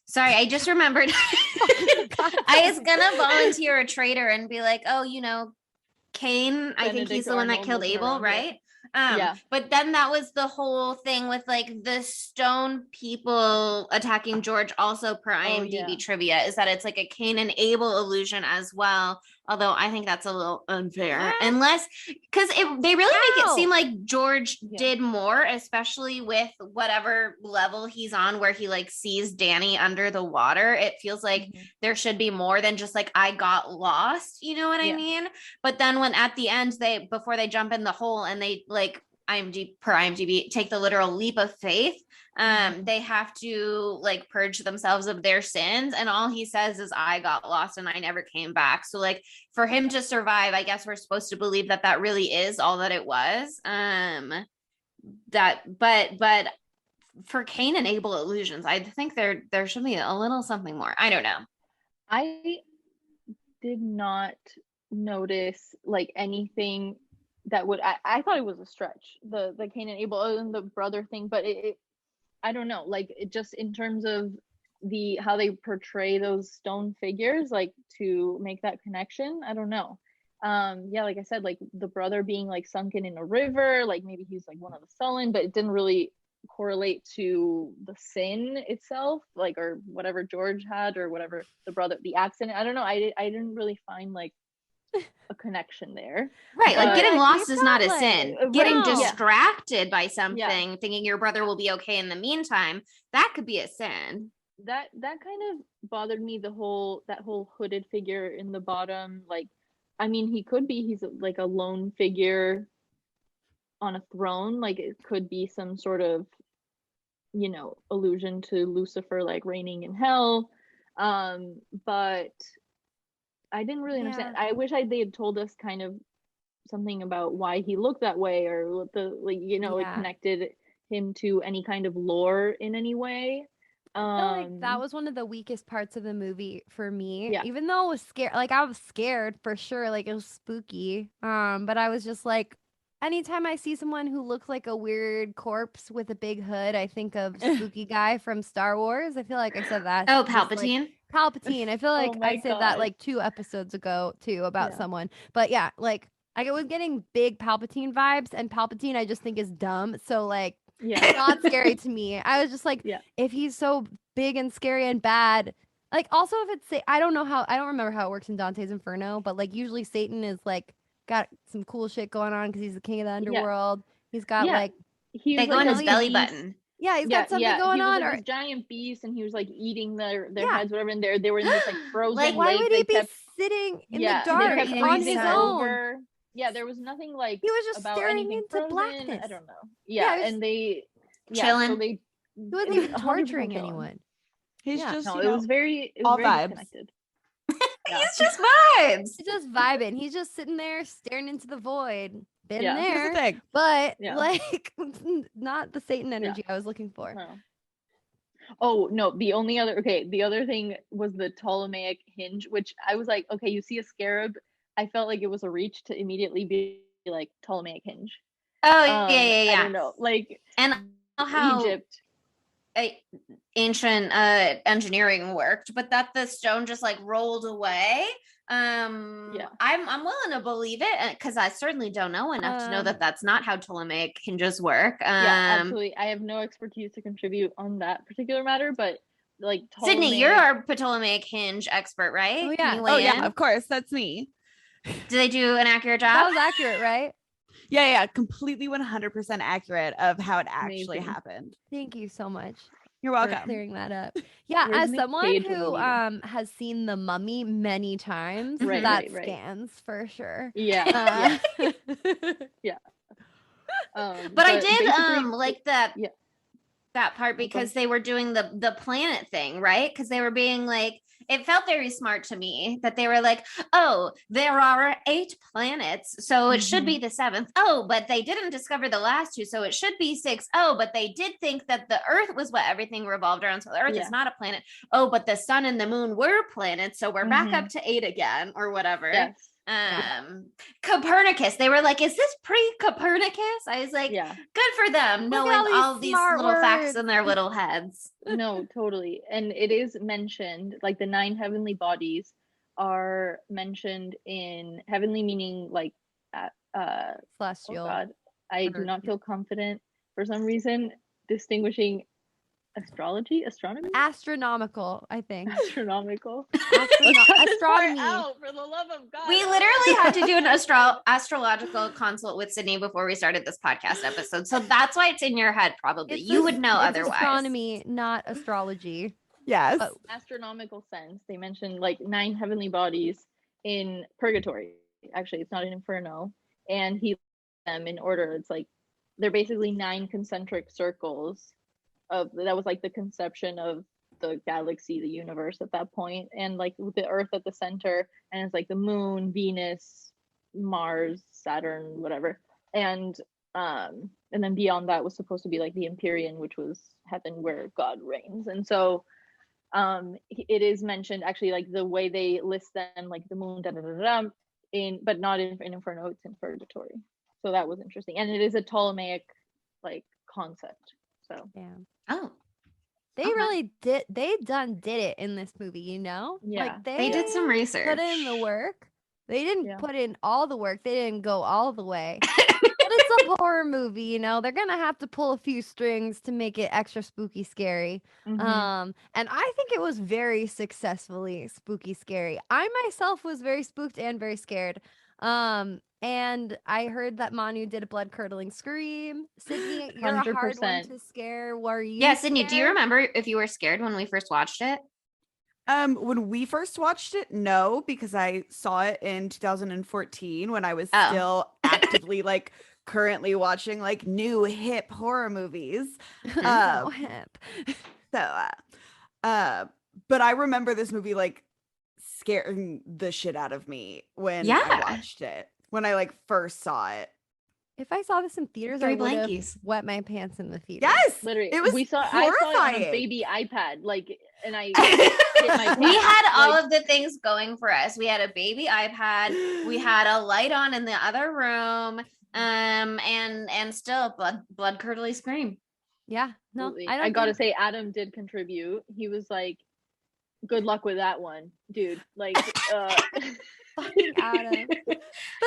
Sorry, I just remembered. I was gonna volunteer a traitor and be like, oh, Cain, I think he's the one that killed Abel, right? But then that was the whole thing with like the stone people attacking George, also per IMDb trivia, is that it's like a Cain and Abel illusion as well. Although I think that's a little unfair, unless because they really make it seem like George did more, especially with whatever level he's on, where he like sees Danny under the water. It feels like there should be more than just like I got lost. You know what I mean? But then when at the end before they jump in the hole and they like IMDb take the literal leap of faith, they have to like purge themselves of their sins, and all he says is I got lost and I never came back. So like for him to survive, I guess we're supposed to believe that really is all that it was. But for Cain and Abel illusions, I think there should be a little something more. I don't know. I did not notice like anything that would I thought it was a stretch, the Cain and Abel, other than the brother thing, but it I don't know, like it just in terms of how they portray those stone figures, like to make that connection. I don't know. Yeah, like I said, like the brother being like sunken in a river, like maybe he's like one of the sullen, but it didn't really correlate to the sin itself, like, or whatever George had, or whatever the accident. I don't know. I didn't really find like a connection there. Right, like But- getting lost We've is not a got, sin. like- Getting Right, yeah. distracted by something, thinking your brother will be okay in the meantime, that could be a sin. That kind of bothered me, that whole hooded figure in the bottom. Like, I mean, he's like a lone figure on a throne. Like, it could be some sort of, you know, allusion to Lucifer like reigning in hell. But I didn't really understand. I wish they had told us kind of something about why he looked that way, or what the, like, you know, like connected him to any kind of lore in any way. I feel like that was one of the weakest parts of the movie for me. Yeah. Even though I was scared, like I was scared for sure, like it was spooky. But I was just like, anytime I see someone who looks like a weird corpse with a big hood, I think of spooky guy from Star Wars. I feel like I said that. Oh, just, like, Palpatine. Palpatine. I feel like Oh my I said that God. like 2 episodes ago too about Yeah. someone. But yeah, like I was getting big Palpatine vibes, and Palpatine I just think is dumb. So like Yeah. not scary to me. I was just like, Yeah. if he's so big and scary and bad, like also if it's I don't remember how it works in Dante's Inferno, but like usually Satan is like got some cool shit going on because he's the king of the underworld. He's got like he They was go in like his a belly beast. button. yeah, he's got something going he was on. like Or this giant beast, and he was like eating their Yeah. heads, whatever, and they were in this like frozen Like, why lake. would They he be kept, sitting in yeah, the and dark they kept eating on freezing his sun. own? over. Yeah, there was nothing like He was just about staring anything into frozen. blackness. I don't know. Yeah, Yeah, it was and they So Chilling. they He wasn't it was even 100% torturing chilling. anyone. He's Yeah. just, No, you it know, was very all vibes. disconnected. Yeah. He's just vibes. He's just vibing. He's just sitting there staring into the void. Been Yeah. here's the there, thing. but Yeah. like not the Satan energy I was looking for. No. Oh no, the other thing was the Ptolemaic hinge, which I was like, okay, you see a scarab. I felt like it was a reach to immediately be like Ptolemaic hinge. Oh, yeah. I don't know, like, And I know how Egypt. ancient engineering worked, but that the stone just like rolled away. I'm willing to believe it, because I certainly don't know enough to know that that's not how Ptolemaic hinges work. Yeah, absolutely. I have no expertise to contribute on that particular matter, but like Sydney, you're our Ptolemaic hinge expert, right? Oh, Can yeah. you Oh weigh in? yeah, of course, that's me. Do they do an accurate That job? was accurate, right? Yeah, completely 100% accurate of how it actually Amazing. happened. Thank you so much You're for welcome. clearing that up. Yeah, Where's as Nick someone Cage when we who need him? has seen The Mummy many times, Right, that right. scans for sure. Yeah, Yeah. But I did basically- like that Yeah. that part because they were doing the planet thing, right? Because they were being like, it felt very smart to me that they were like, oh, there are 8 planets, so it should be the 7th. Oh, but they didn't discover the last 2, so it should be 6. Oh, but they did think that the Earth was what everything revolved around, so the Earth is not a planet. Oh, but the sun and the moon were planets, so we're back up to 8 again, or whatever. Yes. Copernicus, they were like, is this pre-Copernicus? I was like, Yeah. good for them Look at knowing all all these these smart little facts words. in their little heads. No, totally. And it is mentioned, like the 9 heavenly bodies are mentioned in heavenly, meaning like oh Celestial. God, I do not feel confident for some reason distinguishing astronomy, Astronomical, I think. astronomical. Let's cut this part Astronomy. out, for the love of God. We literally had to do an astrological consult with Sydney before we started this podcast episode. So that's why it's in your head, probably. It's You would know it's otherwise. astronomy, not astrology. Yes. Oh. Astronomical sense, they mentioned like 9 heavenly bodies in purgatory. Actually, it's not an Inferno, and he them in order. It's like they're basically 9 concentric circles of that was like the conception of the galaxy, the universe at that point, and like with the Earth at the center, and it's like the moon, Venus, Mars, Saturn, whatever, and then beyond that was supposed to be like the Empyrean, which was heaven where God reigns. And so it is mentioned actually, like the way they list them, like the moon, in, but not in Inferno, it's in purgatory. So that was interesting, and it is a Ptolemaic like concept. So Yeah. Oh, They really did. They did it in this movie, you know? Yeah. Like They did some research. Put in the work. They didn't put in all the work. They didn't go all the way. But it's a horror movie, you know? They're going to have to pull a few strings to make it extra spooky scary. And I think it was very successfully spooky scary. I myself was very spooked and very scared. And I heard that Manu did a blood-curdling scream. Sydney, you're 100%. A hard one to scare. Were you Sydney, scared? do you remember if you were scared when we first watched it? When we first watched it, no, because I saw it in 2014 when I was still actively like currently watching like new hip horror movies. So hip. But I remember this movie like scaring the shit out of me when I watched it. When I like first saw it. If I saw this in theaters, I would have wet my pants in the theater. Yes, literally. It was I saw it on a baby iPad, like, and I. We had all of the things going for us. We had a baby iPad. We had a light on in the other room. And still blood curdling scream. Yeah, no, Absolutely. I gotta say, Adam did contribute. He was like, "Good luck with that one, dude." Like, fucking Adam.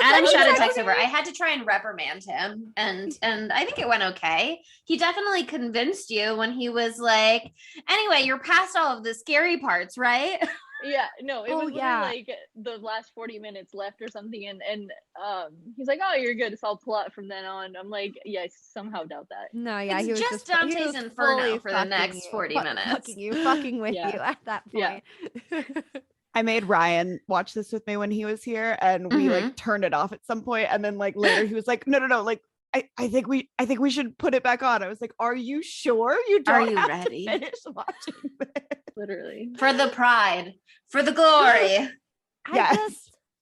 Adam shot a text over. I had to try and reprimand him, and I think it went okay. He definitely convinced you when he was like, "Anyway, you're past all of the scary parts, right?" Yeah, no, it was like the last 40 minutes left or something, and he's like, "Oh, you're good. It's all plot from then on." I'm like, "Yeah, I somehow doubt that." No, yeah, it's he was just Dante's Inferno for the next 40 minutes. Fucking with you at that point. Yeah. I made Ryan watch this with me when he was here, and we like turned it off at some point, and then like later he was like, "No, like I think we should put it back on." I was like, "Are you sure you don't have ready to finish watching this?" Literally. For the pride, for the glory.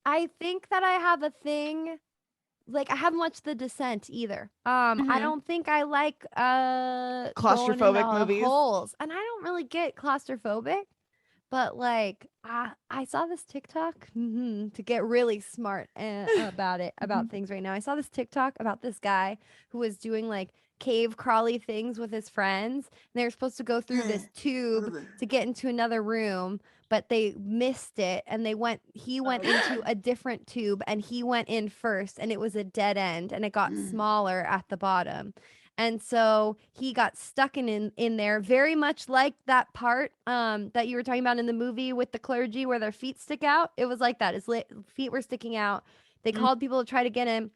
I think that I have a thing. Like, I haven't watched The Descent either. I don't think I like claustrophobic movies. Holes, and I don't really get claustrophobic. But like, I saw this TikTok to get really smart about things right now. I saw this TikTok about this guy who was doing like cave crawly things with his friends. And they were supposed to go through this tube to get into another room, but they missed it. And he went into a different tube, and he went in first, and it was a dead end, and it got smaller at the bottom. And so he got stuck in there, very much like that part that you were talking about in the movie with the clergy where their feet stick out. It was like that. His feet were sticking out. They called people to try to get him,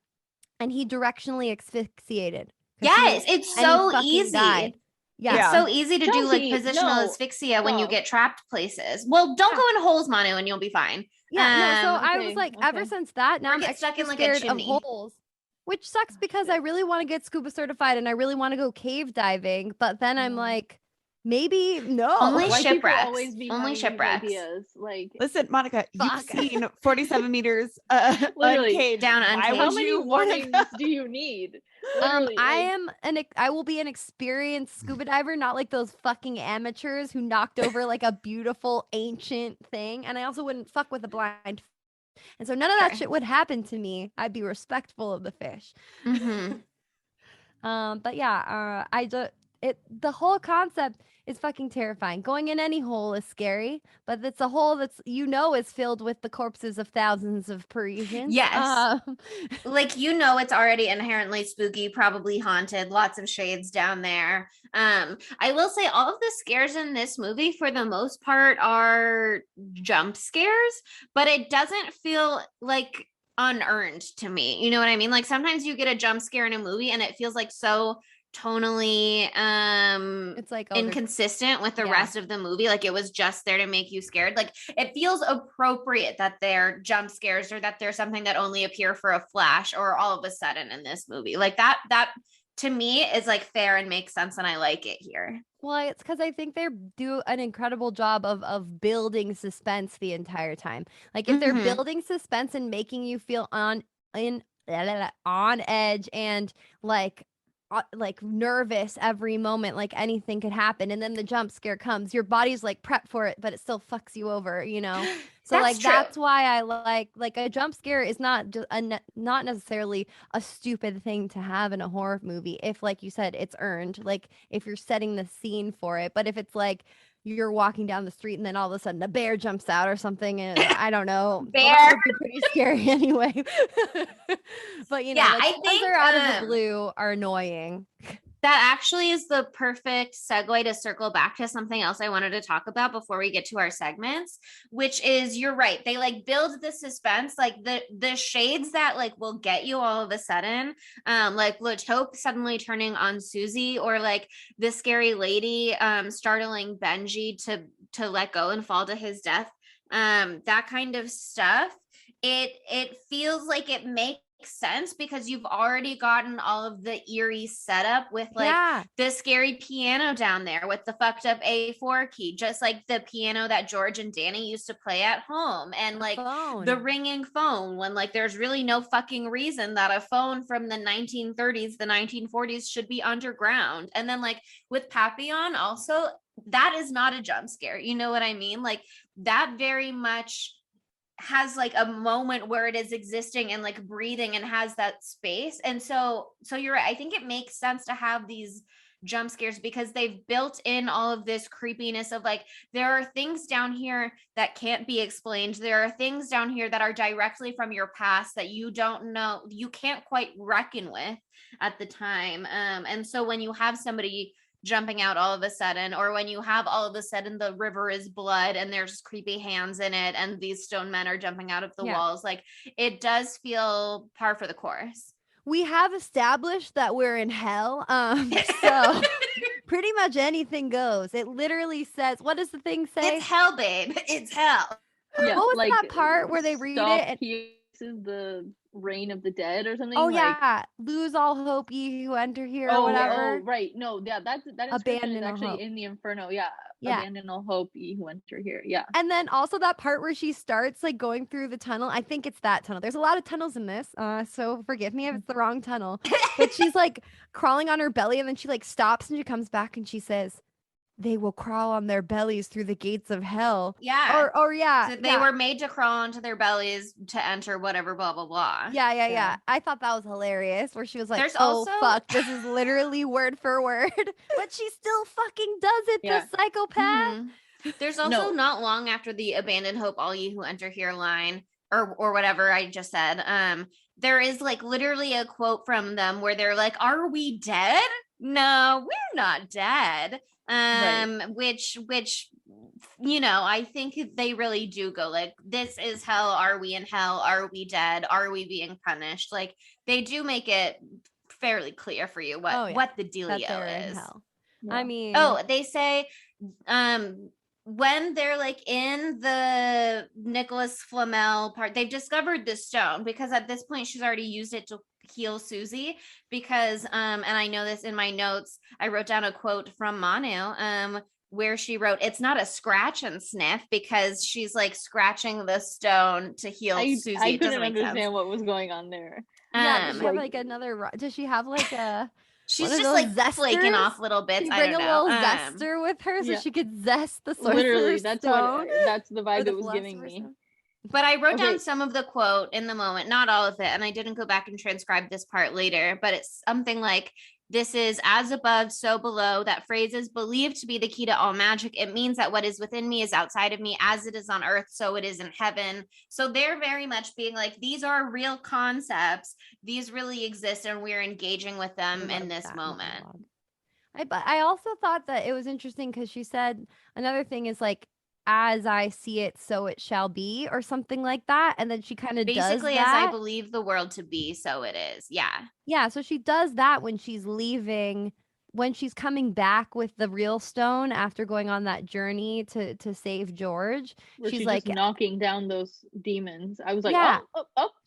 and he directionally asphyxiated. Yes, it's so easy. Died. Yeah, it's so easy to do like positional asphyxia when you get trapped places. Well, don't go in holes, Manu, and you'll be fine. Yeah, so I was like, ever since that, now I'm get stuck in like a scared of chimney. holes. Which sucks because I really want to get scuba certified and I really want to go cave diving, but then I'm like, maybe no. Only shipwrecks. Only shipwrecks. Like, listen, Monica, you've seen 47 meters literally uncaged. Down Uncaged. How many warnings do you need? I will be an experienced scuba diver, not like those fucking amateurs who knocked over like a beautiful ancient thing. And I also wouldn't fuck with a blind. And so none of that shit would happen to me. I'd be respectful of the fish. But yeah, the whole concept is fucking terrifying. Going in any hole is scary, but it's a hole that's, is filled with the corpses of thousands of Parisians. Yes. Like, it's already inherently spooky, probably haunted, lots of shades down there. I will say all of the scares in this movie, for the most part, are jump scares, but it doesn't feel like unearned to me. You know what I mean? Like, sometimes you get a jump scare in a movie and it feels like so tonally it's like inconsistent with the rest of the movie, like it was just there to make you scared. Like, it feels appropriate that they're jump scares, or that they're something that only appear for a flash or all of a sudden in this movie. Like that to me is like fair and makes sense, and I like it here. Well, it's because I think they do an incredible job of building suspense the entire time. Like, if they're building suspense and making you feel on edge and like nervous every moment, like anything could happen, and then the jump scare comes, your body's like prepped for it, but it still fucks you over, So That's like true. that's why I like a jump scare is not just not necessarily a stupid thing to have in a horror movie if, like you said, it's earned, like if you're setting the scene for it. But if it's like you're walking down the street and then all of a sudden a bear jumps out or something, and I don't know, well, that Bear. would be pretty scary anyway. But you know, Yeah, like I the ones think that are out of the blue are annoying. that actually is the perfect segue to circle back to something else I wanted to talk about before we get to our segments, which is, you're right, they like build the suspense, like the shades that like will get you all of a sudden, like Taupe suddenly turning on Susie, or like the scary lady startling Benji to let go and fall to his death, that kind of stuff. It feels like it makes sense because you've already gotten all of the eerie setup with like the scary piano down there with the fucked up A4 key, just like the piano that George and Danny used to play at home, and like the ringing phone, when like there's really no fucking reason that a phone from the 1930s, the 1940s should be underground. And then like with Papillon also, that is not a jump scare, you know what I mean? Like that very much has like a moment where it is existing and like breathing and has that space. And so you're right, I think it makes sense to have these jump scares because they've built in all of this creepiness of like, there are things down here that can't be explained, there are things down here that are directly from your past that you don't know, you can't quite reckon with at the time. And so when you have somebody jumping out all of a sudden, or when you have all of a sudden the river is blood and there's creepy hands in it and these stone men are jumping out of the walls, like it does feel par for the course. We have established that we're in hell, so pretty much anything goes. It literally says, what does the thing say? It's hell, babe. It's hell. Yeah, what was like, that part where they read it and this is the reign of the dead or something? Oh like, yeah, lose all hope, ye who enter here, or whatever. Oh right, no, yeah, that inscription is actually in the Inferno. Yeah, abandon all hope, ye who enter here. Yeah, and then also that part where she starts like going through the tunnel. I think it's that tunnel. There's a lot of tunnels in this, so forgive me if it's the wrong tunnel. But she's like crawling on her belly, and then she like stops and she comes back and she says, they will crawl on their bellies through the gates of hell. Yeah. Or yeah. So they were made to crawl onto their bellies to enter whatever, blah, blah, blah. Yeah. I thought that was hilarious where she was like, There's oh, also... fuck, this is literally word for word. But she still fucking does it, the psychopath. Mm-hmm. There's also not long after the abandon hope, all ye who enter here line, or whatever I just said, there is like literally a quote from them where they're like, are we dead? No, we're not dead. Which you know, I think they really do go like, this is hell, are we in hell, are we dead, are we being punished? Like they do make it fairly clear for you what the dealio is. I mean, they say when they're like in the Nicholas Flamel part, they've discovered this stone because at this point she's already used it to heal Susie, because and I know this in my notes, I wrote down a quote from Manu where she wrote, it's not a scratch and sniff, because she's like scratching the stone to heal Susie. I couldn't understand what was going on there. Does she have like another, does she have like a she's just like zesters? Flaking off little bits. She bring a little zester with her so she could zest the sorcerer's literally that's stone? That's the vibe it was giving me. But I wrote down some of the quote in the moment, not all of it, and I didn't go back and transcribe this part later, but it's something like, this is as above, so below. That phrase is believed to be the key to all magic. It means that what is within me is outside of me, as it is on earth, so it is in heaven. So they're very much being like, these are real concepts. These really exist, and we're engaging with them in this moment. But I also thought that it was interesting because she said another thing is like, as I see it, so it shall be, or something like that. And then she kind of basically does that. As I believe the world to be, so it is. Yeah. So she does that when she's leaving, when she's coming back with the real stone after going on that journey to save George. Where she's like just knocking down those demons. I was like,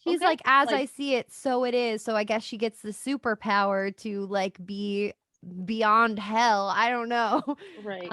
she's okay. like, as I see it, so it is. So I guess she gets the superpower to like be beyond hell. I don't know. Right.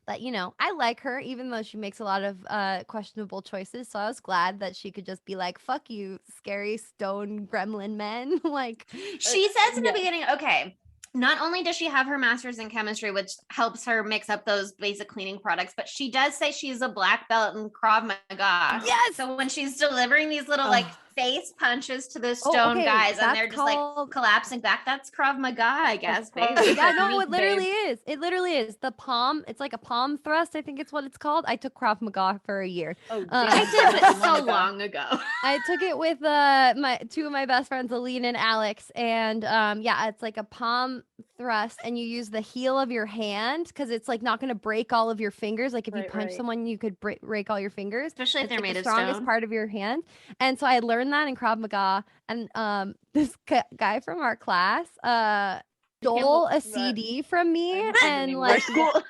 But you know, I like her, even though she makes a lot of questionable choices. So I was glad that she could just be like, "Fuck you, scary stone gremlin men." Like she says in the beginning. Okay, not only does she have her master's in chemistry, which helps her mix up those basic cleaning products, but she does say she's a black belt in Krav Maga. Yes. So when she's delivering these little like face punches to the Oh, stone okay, guys and that's they're just like called- collapsing back, that's Krav Maga, I guess, Krav baby. Maga. Yeah, no, it Meat, literally babe. is. It literally is. The palm, it's like a palm thrust, I think it's what it's called. I took Krav Maga for a year. Oh, I damn. did, but so long ago. I took it with my two of my best friends, Aline and Alex, and yeah, it's like a palm thrust, and you use the heel of your hand because it's like not going to break all of your fingers. Like if you Right, punch right. someone, you could break all your fingers, Especially if It's they're like made the of strongest stone. part of your hand. And so I learned that in Krav Maga, and this guy from our class stole a believe that. CD from me, I hope the and name of like our school.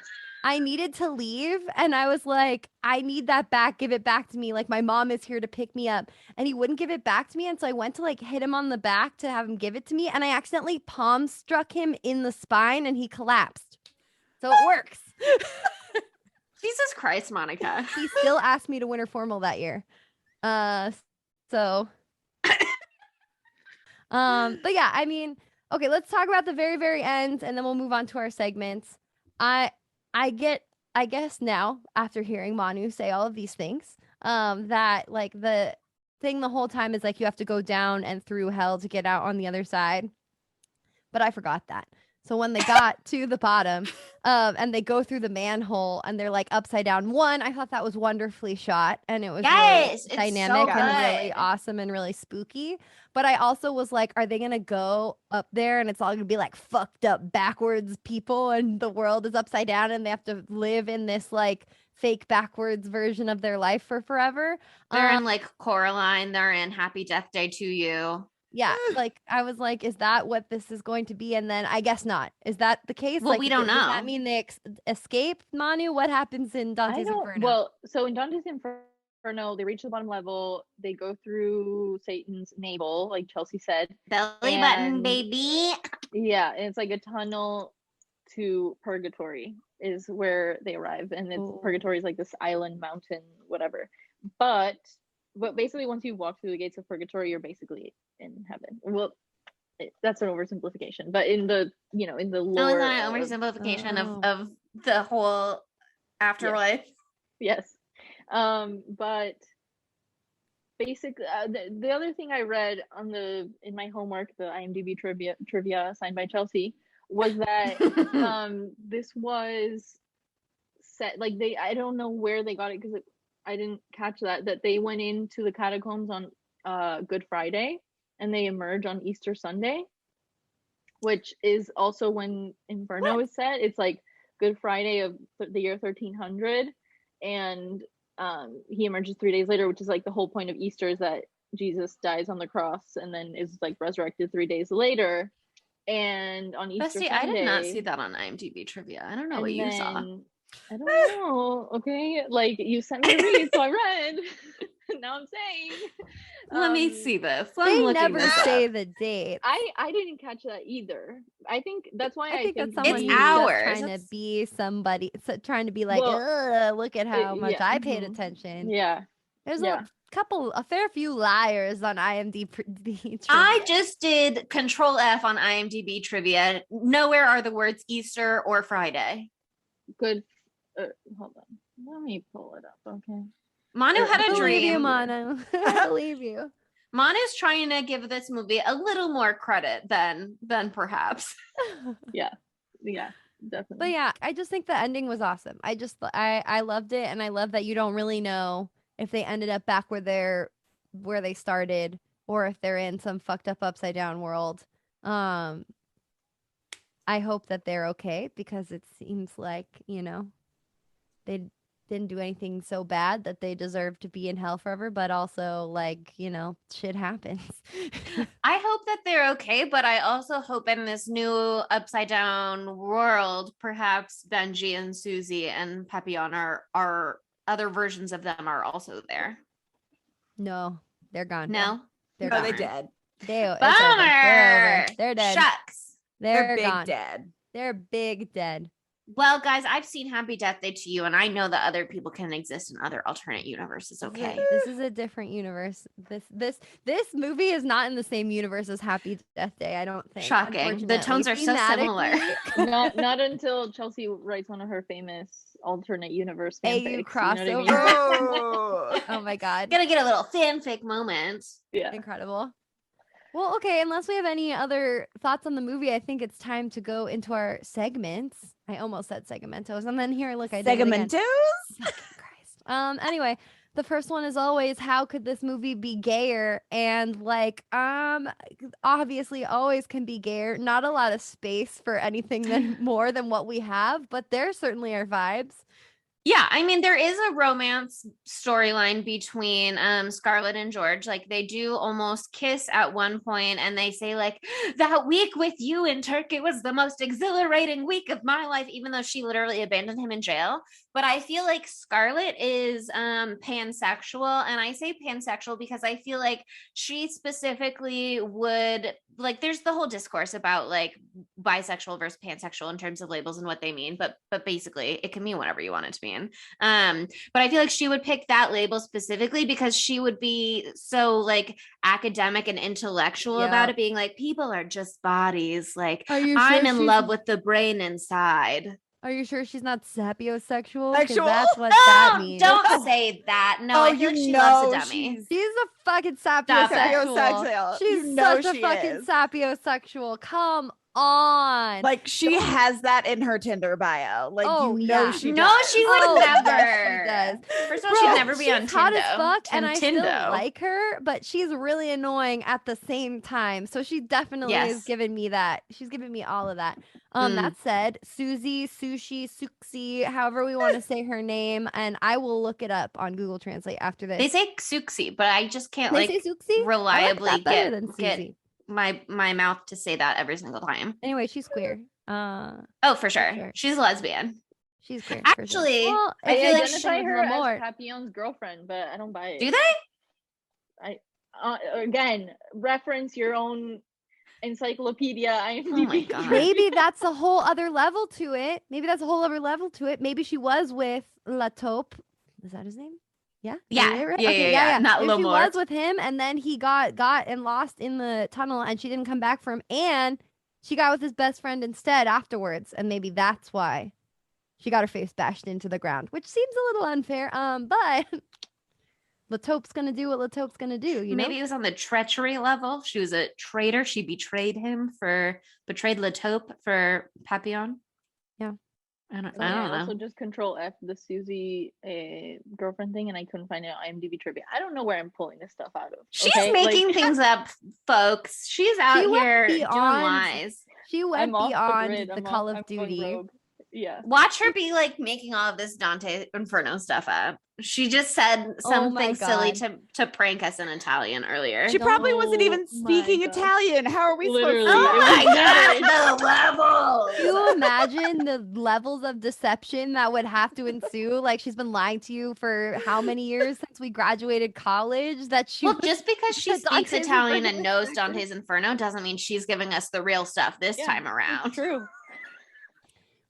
I needed to leave, and I was like, I need that back. Give it back to me. Like my mom is here to pick me up, and he wouldn't give it back to me. And so I went to like hit him on the back to have him give it to me, and I accidentally palm struck him in the spine, and he collapsed. So it works. Jesus Christ, Monica. He still asked me to winter formal that year. So but yeah, I mean, okay, let's talk about the very, very end, and then we'll move on to our segments. I guess now, after hearing Manu say all of these things, that like the thing the whole time is like you have to go down and through hell to get out on the other side. But I forgot that. So when they got to the bottom, and they go through the manhole and they're like upside down. One, I thought that was wonderfully shot, and it was Yes, really it's dynamic so and really good. awesome and really spooky. But I also was like, are they gonna go up there and it's all gonna be like fucked up backwards people and the world is upside down and they have to live in this like fake backwards version of their life for forever? They're in like Coraline, they're in Happy Death Day to You. Yeah, like I was like, is that what this is going to be? And then I guess not. Is that the case? Well, like, we don't does that know. mean they escape, Manu? What happens in I Dante's don't. Inferno? Well, so in Dante's Inferno, they reach the bottom level. They go through Satan's navel, like Chelsea said. Belly button, And- baby. Yeah, and it's like a tunnel to purgatory is where they arrive, and it's Ooh. purgatory is like this island, mountain, whatever. But basically, once you walk through the gates of purgatory, you're basically in heaven. Well, that's an oversimplification, but in the in the No, lore, it's not an oversimplification Oh. of the whole afterlife. yes, but basically, the other thing I read in my homework, the IMDb trivia assigned by Chelsea, was that this was set like I don't know where they got it because I didn't catch that they went into the catacombs on Good Friday and they emerge on Easter Sunday, which is also when Inferno is set. It's like Good Friday of the year 1300, and he emerges 3 days later, which is like the whole point of Easter is that Jesus dies on the cross and then is like resurrected 3 days later. And on Easter Bestie, Sunday, I did not see that on IMDb trivia. I don't know what you saw. I don't know. Okay, like you sent me to read, so I read. Now I'm saying. Let me see this. I'm They looking never this say up. the date. I didn't catch that either. I think that's why I think that's It's someone who's hours. just trying to It's- be somebody, trying to be like, Well, ugh, look at how much yeah, I paid mhm. attention. Yeah. There's yeah. a fair few liars on IMDb. I just did Control F on IMDb trivia. Nowhere are the words Easter or Friday. Good. Hold on. Let me pull it up. Okay. Manu had I a believe you, dream. Manu. I believe you. Manu's trying to give this movie a little more credit than perhaps. Yeah, definitely. But yeah, I just think the ending was awesome. I loved it, and I love that you don't really know if they ended up back where they started or if they're in some fucked up upside down world. I hope that they're okay because it seems like, they didn't do anything so bad that they deserve to be in hell forever, but also like, shit happens. I hope that they're okay, but I also hope in this new upside down world, perhaps Benji and Susie and Papillon are other versions of them are also there. No, they're gone. No? They're Oh, gone. they dead. It's over. Bummer. They're dead. They're Shucks. They're big gone. dead. They're big dead. Well, guys, I've seen Happy Death Day to You, and I know that other people can exist in other alternate universes. Okay. This is a different universe. This movie is not in the same universe as Happy Death Day, I don't think. Shocking. The tones are so similar. Not until Chelsea writes one of her famous alternate universe AU fanfics. crossover. You know what I mean? Oh my god. Gonna get a little fanfic moment. Yeah. Incredible. Well, okay, unless we have any other thoughts on the movie, I think it's time to go into our segments. I almost said segmentos, and then here, look, I did it again. Segmentos? Fucking Christ. Anyway, the first one is always, how could this movie be gayer? And like, obviously always can be gayer. Not a lot of space for anything more than what we have, but there certainly are vibes. Yeah, I mean, there is a romance storyline between Scarlett and George. Like, they do almost kiss at one point, and they say, like, that week with you in Turkey was the most exhilarating week of my life, even though she literally abandoned him in jail. But I feel like Scarlett is pansexual, and I say pansexual because I feel like she specifically would, like, there's the whole discourse about like bisexual versus pansexual in terms of labels and what they mean, but basically it can mean whatever you want it to mean. But I feel like she would pick that label specifically because she would be so like academic and intellectual about it, being like, people are just bodies. Like, I'm in love with the brain inside. Are you sure she's not sapiosexual? Sexual? That's what that means. Don't say that. No, I feel like she loves a dummy. She's a fucking sapiosexual. She's such a fucking sapiosexual. Come on. Like, she has that in her Tinder bio. Like, she does. No, she would never. Yes, she does. First of all, she'd never be on Tinder. Hot as fuck, and I still like her, but she's really annoying at the same time. So she definitely is giving me that. She's giving me all of that. That said, Susie, Sushi, Suxi, however we want to say her name, and I will look it up on Google Translate after this. They say Suxi, but I just can't reliably get my mouth to say that every single time. Anyway, she's queer. For sure. She's lesbian. She's queer. Actually, sure. Well, I feel identify her as Papillon's girlfriend, but I don't buy it. Do they? Again, reference your own encyclopedia. Oh my god. Maybe that's a whole other level to it. Maybe she was with La Taupe. Is that his name? Yeah. Yeah. Not Maybe she Lamort. was with him, and then he got and lost in the tunnel, and she didn't come back for him, and she got with his best friend instead afterwards, and maybe that's why she got her face bashed into the ground, which seems a little unfair. But La Taupe's gonna do what La Taupe's gonna do. Maybe it was on the treachery level. She was a traitor. She betrayed La Taupe for Papillon. Yeah. I don't I know. also just Control F the Susie girlfriend thing, and I couldn't find it on IMDb trivia. I don't know where I'm pulling this stuff out of. She's making things up, folks. She's out here doing lies. She went beyond the Call of Duty. Yeah. Watch her be like making all of this Dante Inferno stuff up. She just said something silly to prank us in Italian earlier. She probably wasn't even speaking Italian. How are we supposed to? Oh my god, the level! Can you imagine the levels of deception that would have to ensue? Like, she's been lying to you for how many years since we graduated college? Just because she speaks Italian and knows Dante's Inferno doesn't mean she's giving us the real stuff this time around. True.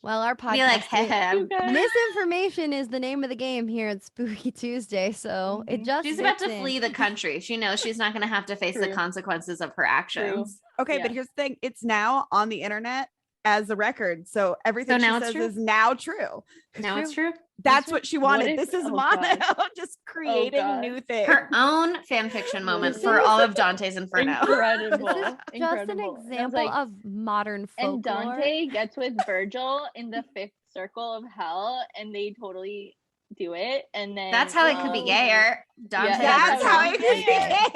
Well, our podcast, be like, misinformation is the name of the game here at Spooky Tuesday. So she's about to flee the country. She knows she's not going to have to face the consequences of her actions. Okay, but here's the thing: it's now on the internet as a record, so everything she says is now true. Now it's true. That's what she wanted. This is Mono just creating new things. Her own fan fiction moment for all of Dante's Inferno. Incredible. This is just an example of modern folklore. And Dante gets with Virgil in the fifth circle of hell, and they totally do it. And then that's how it could be gayer. Dante. That's how it could be gayer.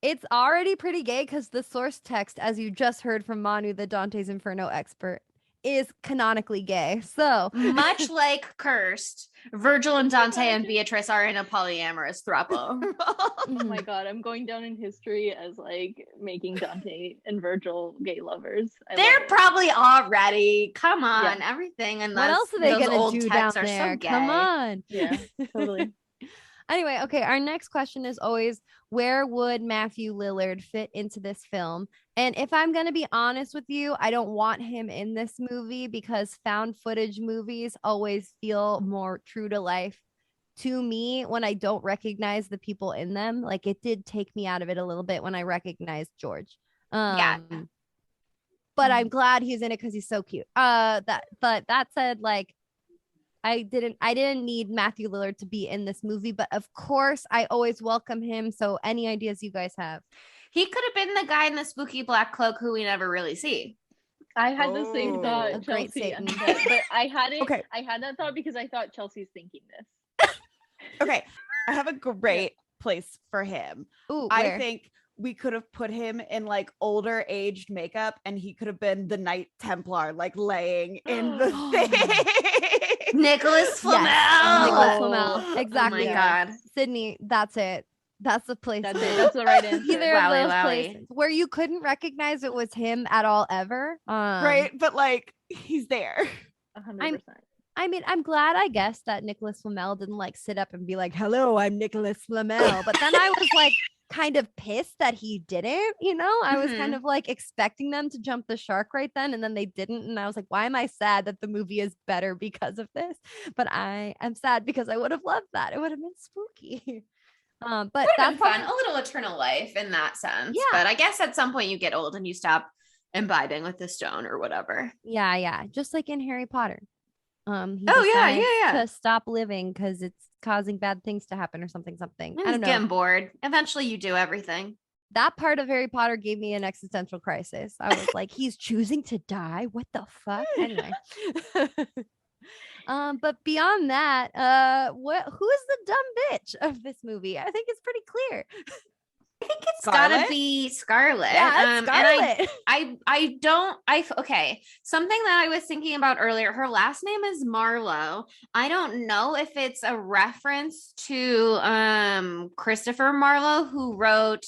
It's already pretty gay because the source text, as you just heard from Manu, the Dante's Inferno expert, is canonically gay. So much like Cursed, Virgil and Dante and Beatrice are in a polyamorous throuple. Oh my god, I'm going down in history as like making Dante and Virgil gay lovers. They're probably already. Come on, everything and what else are they those gonna old do texts down are there? so gay. Come on. Yeah, totally. Anyway, okay, our next question is always, where would Matthew Lillard fit into this film? And if I'm going to be honest with you, I don't want him in this movie because found footage movies always feel more true to life to me when I don't recognize the people in them. Like it did take me out of it a little bit when I recognized George. Yeah. But I'm glad he's in it because he's so cute. But that said, like I didn't need Matthew Lillard to be in this movie, but of course I always welcome him. So any ideas you guys have? He could have been the guy in the spooky black cloak who we never really see. I had the same Oh. thought, A great Chelsea, Satan. but I had it. Okay. I had that thought because I thought Chelsea's thinking this. Okay, I have a great place for him. Ooh, I where? think we could have put him in like older aged makeup and he could have been the Knight Templar, like laying in the thing. Nicholas Flamel. Yes, Nicholas Oh. Flamel. Exactly. Oh my God. Sydney, that's it. That's the place. That's to it. be. That's the right answer. Either of Wowie, those wowie. places where you couldn't recognize it was him at all ever. Right, but like he's there. 100%. I mean, I'm glad, I guess, that Nicholas Flamel didn't like sit up and be like, "Hello, I'm Nicholas Flamel." But then I was like kind of pissed that he didn't, you know? I was kind of like expecting them to jump the shark right then, and then they didn't. And I was like, why am I sad that the movie is better because of this? But I am sad because I would have loved that. It would have been spooky. But Would have that's been fun. A little eternal life in that sense. Yeah. But I guess at some point you get old and you stop imbibing with the stone or whatever. Yeah. Just like in Harry Potter. He yeah. decides to stop living because it's causing bad things to happen or something. I Just don't know. getting bored. Eventually you do everything. That part of Harry Potter gave me an existential crisis. I was like, he's choosing to die. What the fuck? Anyway. But beyond that, who is the dumb bitch of this movie? I think it's pretty clear. I think it's Scarlet? gotta be Scarlet. Yeah, it's Scarlet. And okay. Something that I was thinking about earlier, her last name is Marlowe. I don't know if it's a reference to Christopher Marlowe, who wrote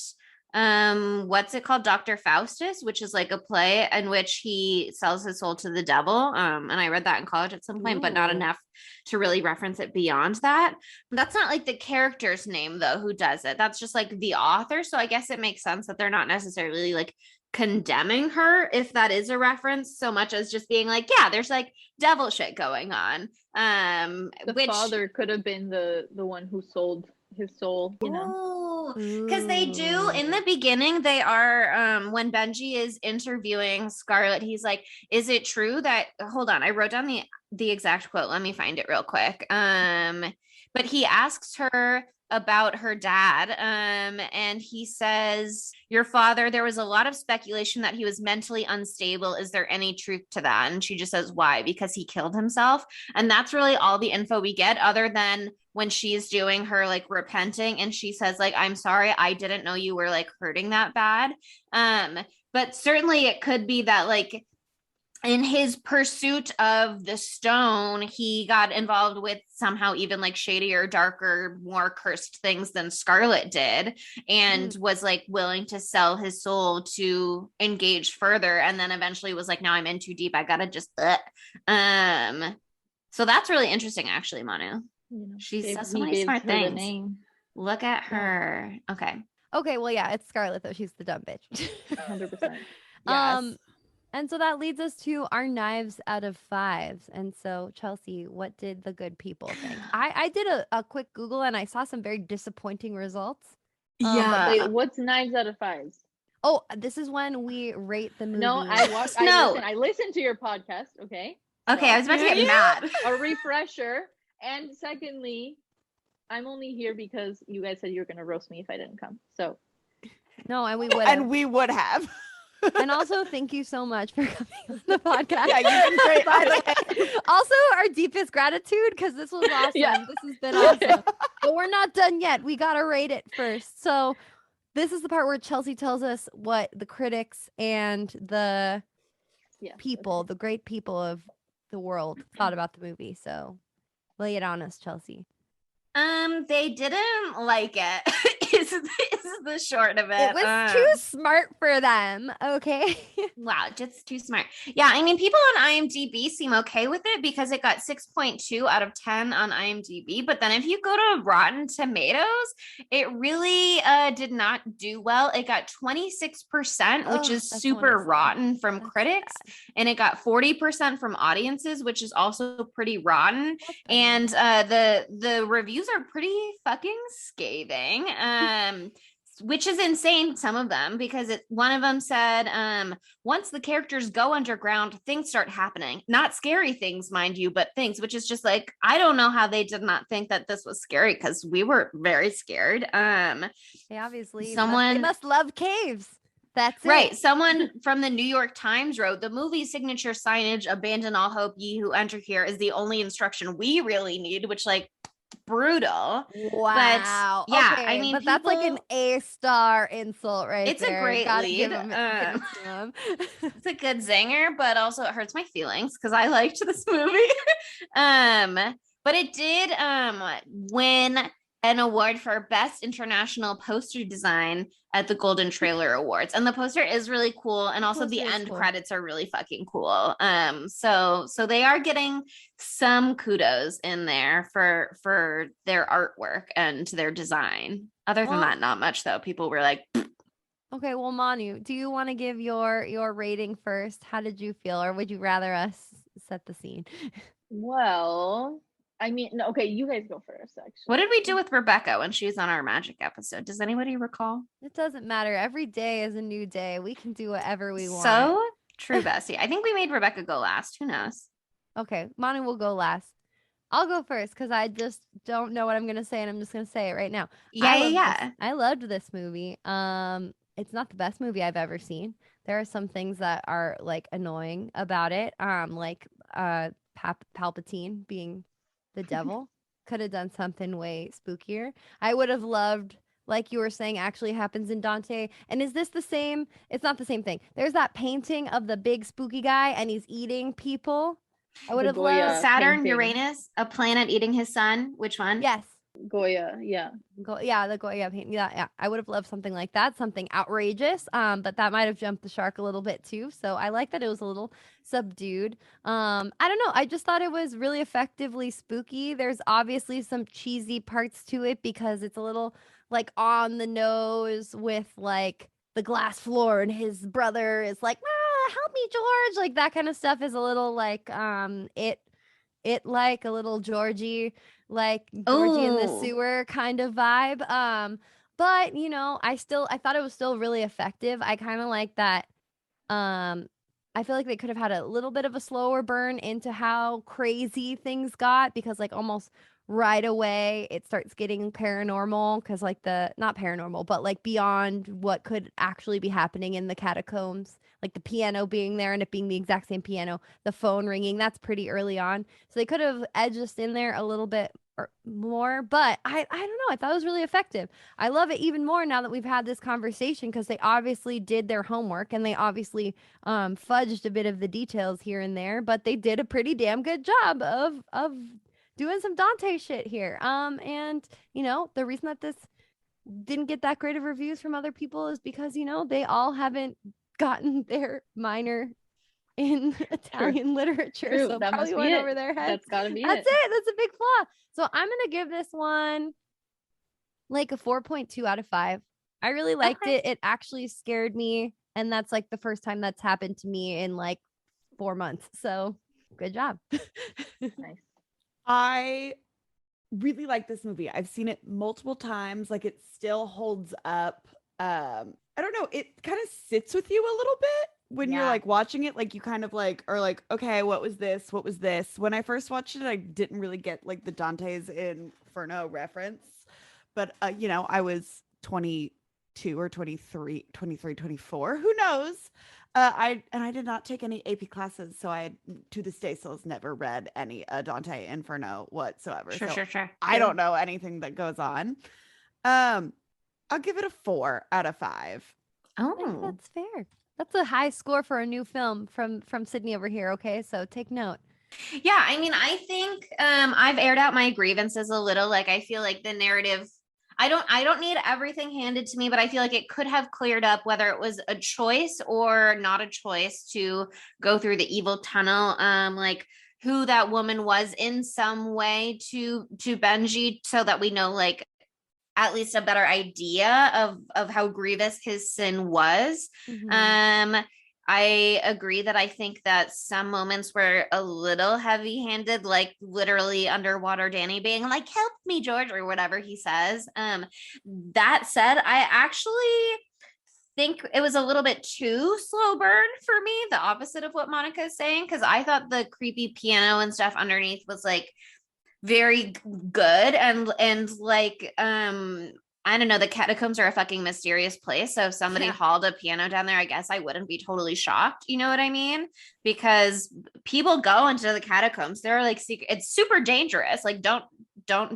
what's it called, Dr. Faustus, which is like a play in which he sells his soul to the devil, and I read that in college at some point, but not enough to really reference it beyond that. That's not like the character's name though who does it, that's just like the author. So I guess it makes sense that they're not necessarily like condemning her if that is a reference, so much as just being like, yeah, there's like devil shit going on. The father could have been the one who sold his soul, you know. Because they do in the beginning, they are when Benji is interviewing Scarlet, he's like, is it true that, hold on, I wrote down the exact quote, let me find it real quick. But he asks her about her dad, and he says, your father, there was a lot of speculation that he was mentally unstable. Is there any truth to that? And she just says, why? Because he killed himself. And that's really all the info we get, other than when she's doing her like repenting and she says like, I'm sorry, I didn't know you were like hurting that bad. But certainly it could be that like in his pursuit of the stone, he got involved with somehow even like shadier, darker, more cursed things than Scarlet did, and was like willing to sell his soul to engage further. And then eventually was like, now I'm in too deep. I gotta just, so that's really interesting, actually, Manu. You know, She if says so he many gives smart her the things. name. Look at her. Okay. Well, yeah, it's Scarlet though. She's the dumb bitch. 100%. Yes. And so that leads us to our knives out of 5s. And so, Chelsea, what did the good people think? I did a quick Google and I saw some very disappointing results. Wait, what's knives out of 5s? Oh, this is when we rate the movie. No, I listened to your podcast. Okay. Okay, So, I was about to get mad. a refresher. And secondly, I'm only here because you guys said you were going to roast me if I didn't come. So No, and we would. And we would have. And also, thank you so much for coming on the podcast. Yeah, you've been great, by the way. Also, our deepest gratitude, because this was awesome. Yeah. This has been awesome. But we're not done yet. We got to rate it first. So this is the part where Chelsea tells us what the critics and the people, the great people of the world thought about the movie. So lay it on us, Chelsea. They didn't like it. is the short of it. It was too smart for them. Okay. Wow, just too smart. Yeah, I mean, people on IMDb seem okay with it because it got 6.2 out of 10 on IMDb. But then if you go to Rotten Tomatoes, it really did not do well. It got 26%, which is super rotten from critics, and it got 40% from audiences, which is also pretty rotten. And the reviews are pretty fucking scathing. Which is insane, some of them, because one of them said, once the characters go underground, things start happening. Not scary things, mind you, but things, which is just like, I don't know how they did not think that this was scary, because we were very scared. They obviously they must love caves. That's right. it. Someone from the New York Times wrote, the movie's signature signage, abandon all hope, ye who enter here, is the only instruction we really need, which like, brutal. Wow. But yeah, okay, I mean, but that's like an A-star insult right it's there. A great Gotta lead. give him. It's a good zinger, but also it hurts my feelings because I liked this movie. But it did win an award for Best International Poster Design at the Golden Trailer Awards. And the poster is really cool. And also the end credits are really fucking cool. So they are getting some kudos in there for their artwork and their design. Other than that, not much though. People were like, okay, well, Manu, do you want to give your rating first? How did you feel, or would you rather us set the scene? Well, I mean, no, okay, you guys go first, actually. What did we do with Rebecca when she was on our magic episode? Does anybody recall? It doesn't matter. Every day is a new day. We can do whatever we want. So true, Bessie. I think we made Rebecca go last. Who knows? Okay, Manu will go last. I'll go first because I just don't know what I'm gonna say, and I'm just gonna say it right now. Yeah. I loved this movie. It's not the best movie I've ever seen. There are some things that are like annoying about it. Like Palpatine being the devil. Could have done something way spookier. I would have loved, like you were saying, actually happens in Dante. And is this the same? It's not the same thing. There's that painting of the big spooky guy and he's eating people. I would have loved Saturn, painting. Uranus, a planet eating his sun. Which one? Yes. Goya, yeah. The Goya painting. Yeah. I would have loved something like that, something outrageous. But that might have jumped the shark a little bit too. So I like that it was a little subdued. I don't know. I just thought it was really effectively spooky. There's obviously some cheesy parts to it because it's a little like on the nose with like the glass floor and his brother is like, help me, George. Like that kind of stuff is a little like it like a little Georgie, like Georgie in the sewer kind of vibe. But you know, I thought it was still really effective. I kind of like that. I feel like they could have had a little bit of a slower burn into how crazy things got because like almost right away it starts getting paranormal because like not paranormal but like beyond what could actually be happening in the catacombs, like the piano being there and it being the exact same piano, the phone ringing, that's pretty early on. So they could have edged us in there a little bit more, but I don't know, I thought it was really effective. I love it even more now that we've had this conversation because they obviously did their homework and they obviously fudged a bit of the details here and there, but they did a pretty damn good job of doing some Dante shit here. And you know, the reason that this didn't get that great of reviews from other people is because, you know, they all haven't gotten their minor in Italian literature. True. So that probably must went be over their heads. That's gotta be That's it. That's a big flaw. So I'm gonna give this one like a 4.2 out of 5. I really liked it. It actually scared me. And that's like the first time that's happened to me in like 4 months. So good job. Nice. I really like this movie. I've seen it multiple times. Like it still holds up. I don't know. It kind of sits with you a little bit when you're like watching it. Like you kind of like are like, okay, what was this? What was this? When I first watched it, I didn't really get like the Dante's Inferno reference. But you know, I was 22 or 23, 24. Who knows? I did not take any AP classes, so I to this day still has never read any Dante Inferno whatsoever. Sure. I don't know anything that goes on. I'll give it a 4 out of 5. Oh, that's fair. That's a high score for a new film from Sydney over here. Okay, so take note. Yeah, I mean, I think I've aired out my grievances a little. Like I feel like the narrative I don't need everything handed to me, but I feel like it could have cleared up whether it was a choice or not a choice to go through the evil tunnel. Like who that woman was in some way to Benji, so that we know like at least a better idea of how grievous his sin was. I agree that I think that some moments were a little heavy-handed, like literally underwater Danny being like, "Help me, George," or whatever he says. That said, I actually think it was a little bit too slow burn for me, the opposite of what Monica is saying, because I thought the creepy piano and stuff underneath was like very good and like I don't know, the catacombs are a fucking mysterious place, so if somebody hauled a piano down there, I guess I wouldn't be totally shocked, you know what I mean? Because people go into the catacombs, they're like secret, it's super dangerous, like don't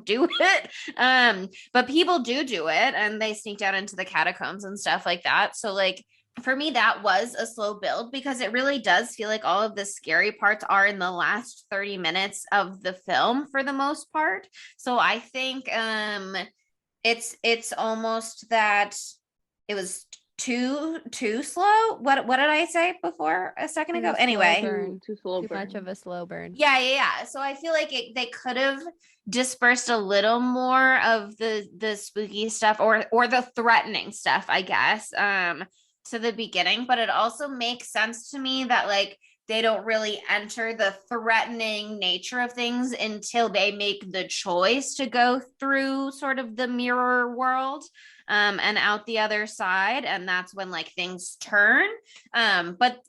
do it, but people do it, and they sneak down into the catacombs and stuff like that. So like for me, that was a slow build, because it really does feel like all of the scary parts are in the last 30 minutes of the film for the most part. So I think it's almost that it was too slow. What did I say before a second ago? Anyway, too slow Too burn. much of a slow burn. yeah. So I feel like they could have dispersed a little more of the spooky stuff or the threatening stuff, I guess, to the beginning. But it also makes sense to me that like they don't really enter the threatening nature of things until they make the choice to go through sort of the mirror world and out the other side, and that's when like things turn. But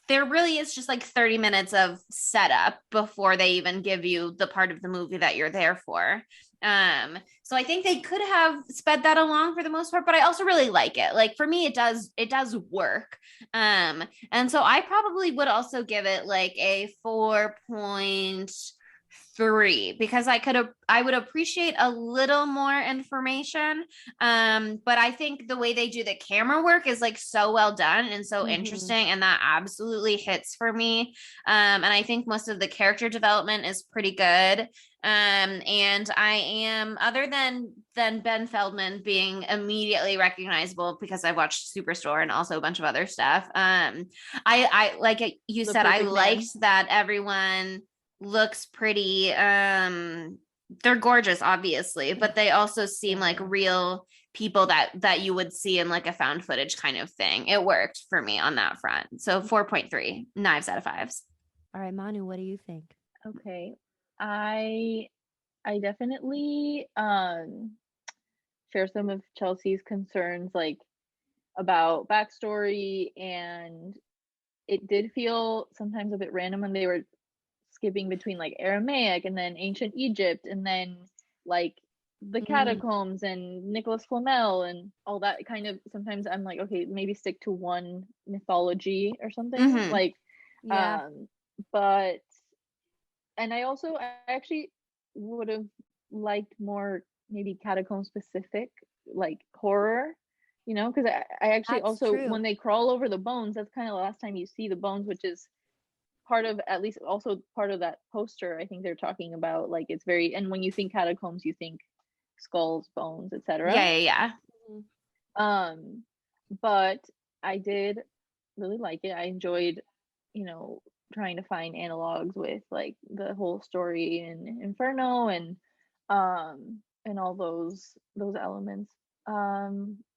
there really is just like 30 minutes of setup before they even give you the part of the movie that you're there for. So I think they could have sped that along for the most part, but I also really like it. Like for me, it does work. And so I probably would also give it like a 4.3, because I would appreciate a little more information. But I think the way they do the camera work is like so well done and so interesting, and that absolutely hits for me. And I think most of the character development is pretty good. And I am, other than Ben Feldman being immediately recognizable because I watched Superstore and also a bunch of other stuff. I like you said, I liked that everyone looks pretty they're gorgeous, obviously, but they also seem like real people that you would see in like a found footage kind of thing. It worked for me on that front. So 4.3 knives out of fives. All right, Manu, what do you think? Okay. I definitely share some of Chelsea's concerns, like about backstory, and it did feel sometimes a bit random when they were skipping between like Aramaic and then ancient Egypt and then like the catacombs and Nicholas Flamel and all that. Kind of sometimes I'm like, okay, maybe stick to one mythology or something. Like but and I actually would have liked more maybe catacomb specific like horror, you know, because I actually That's also true. when they crawl over the bones, that's kind of the last time you see the bones, which is part of, at least also part of that poster. I think they're talking about like it's very, and when you think catacombs you think skulls, bones, etc. Yeah. But I did really like it. I enjoyed, you know, trying to find analogs with like the whole story in Inferno and all those elements.